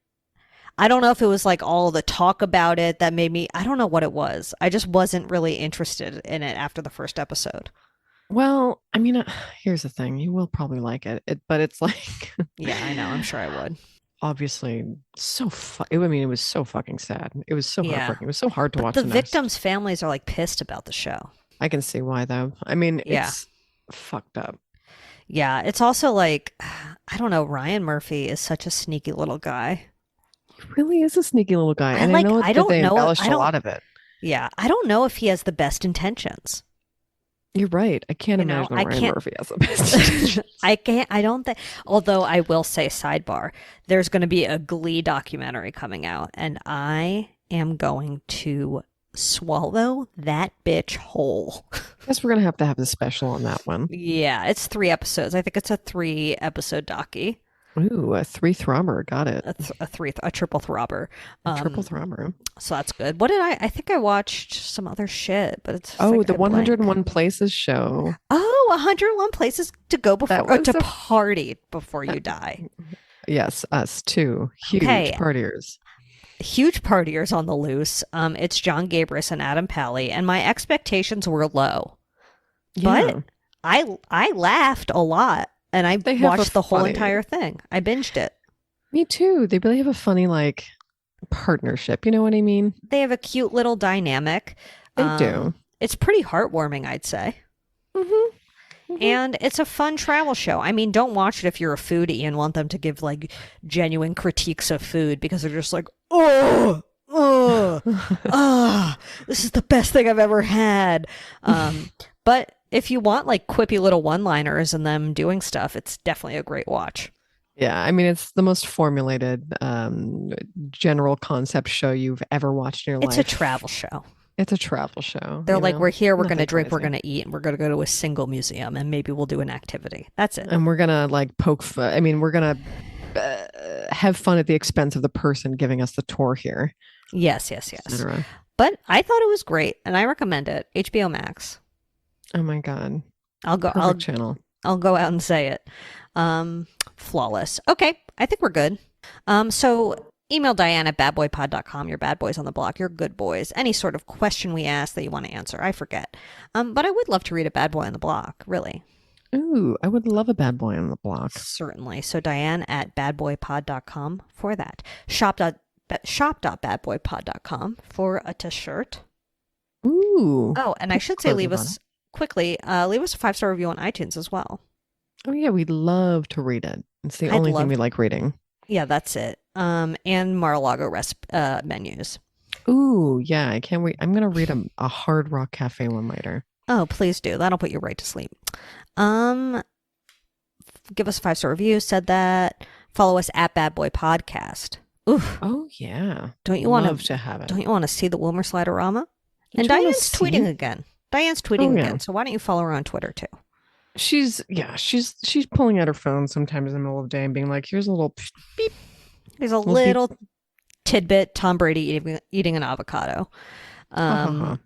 I don't know if it was like all the talk about it that made me. I don't know what it was. I just wasn't really interested in it after the first episode. Well, I mean, here's the thing. You will probably like it, but it's like, Yeah, I know. I'm sure I would. obviously, I mean, it was so fucking sad. It was so Yeah. heartbreaking. It was so hard to But watch. the next. victims' families are like pissed about the show. I can see why, though. I mean, Yeah. it's fucked up. Yeah, it's also like, I don't know. Ryan Murphy is such a sneaky little guy. He really is a sneaky little guy, and I I know I that don't they know- embellished I a don't- lot of it. Yeah, I don't know if he has the best intentions. You're right. I can't You know, imagine I that Ryan can't- Murphy has the best. I don't think, although I will say, sidebar, there's going to be a Glee documentary coming out, and I am going to swallow that bitch whole. Guess we're gonna have to have a special on that one. Yeah, it's 3 episodes. I think it's a 3-episode docu. Ooh, a 3-throbber. Got it. A triple throbber. A triple throbber. So that's good. What did I think I watched some other shit, but it's Oh, like the I blanked. 101 Places show. Oh, 101 places to go before That was to a- party before you die. Yes, us too. Huge Okay. partiers. Huge partiers on the loose. It's John Gabris and Adam Pally, and my expectations were low. Yeah. But I laughed a lot, and I They have watched a the whole funny- entire thing. I binged it. Me too. They really have a funny like partnership. You know what I mean? They have a cute little dynamic. They do. It's pretty heartwarming, I'd say. Mm-hmm. And it's a fun travel show. I mean, don't watch it if you're a foodie and want them to give like genuine critiques of food because they're just like, oh, this is the best thing I've ever had. But if you want like quippy little one-liners and them doing stuff, it's definitely a great watch. Yeah, I mean it's the most formulated general concept show you've ever watched in your It's life. a travel show. It's a travel show. They're you like, know? we're here, we're going to Nothing drink, we're crazy. going to eat, and we're going to go to a single museum, and maybe we'll do an activity. That's it. And we're gonna like poke fun. I mean, we're gonna have fun at the expense of the person giving us the tour here, Yes. etc. But I thought it was great, and I recommend it. HBO Max. Oh my god, I'll go. perfect channel. I'll go out and say it. Flawless. Okay, I think we're good. So email Diane at badboypod.com. Your bad boys on the block. Your good boys. Any sort of question we ask that you want to answer. I forget. But I would love to read a bad boy on the block. Really. Ooh, I would love a bad boy on the block. Certainly. So Diane at badboypod.com for that. Shop.badboypod.com for a t-shirt. Ooh. Oh, and I should say, Close leave the us a 5-star review on iTunes as well. Oh yeah, we'd love to read it. It's the I'd only love thing we like reading. Yeah, that's it. And Mar-a-Lago menus. Ooh, yeah, I can't wait. I'm gonna read a Hard Rock Cafe one later. Oh, please do. That'll put you right to sleep. Give us a 5-star review. Said that. Follow us at Bad Boy Podcast. Oof. Oh yeah, Don't you want love to have it? Don't you want to see the Wilmer Sliderama? And Don't you wanna Diane's see tweeting it? again. Diane's tweeting Oh, yeah. again. So why don't you follow her on Twitter too? She's pulling out her phone sometimes in the middle of the day and being like, "Here's a little beep." There's a We'll be- little tidbit. Tom Brady eating an avocado. Uh-huh.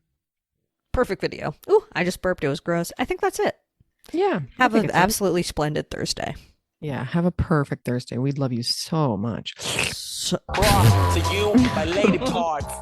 Perfect video. Ooh, I just burped. It was gross. I think that's it. Yeah, I Have think an it's it. absolutely splendid Thursday. Yeah, have a perfect Thursday. We'd love you so much. So- Brought to you by Lady Parts.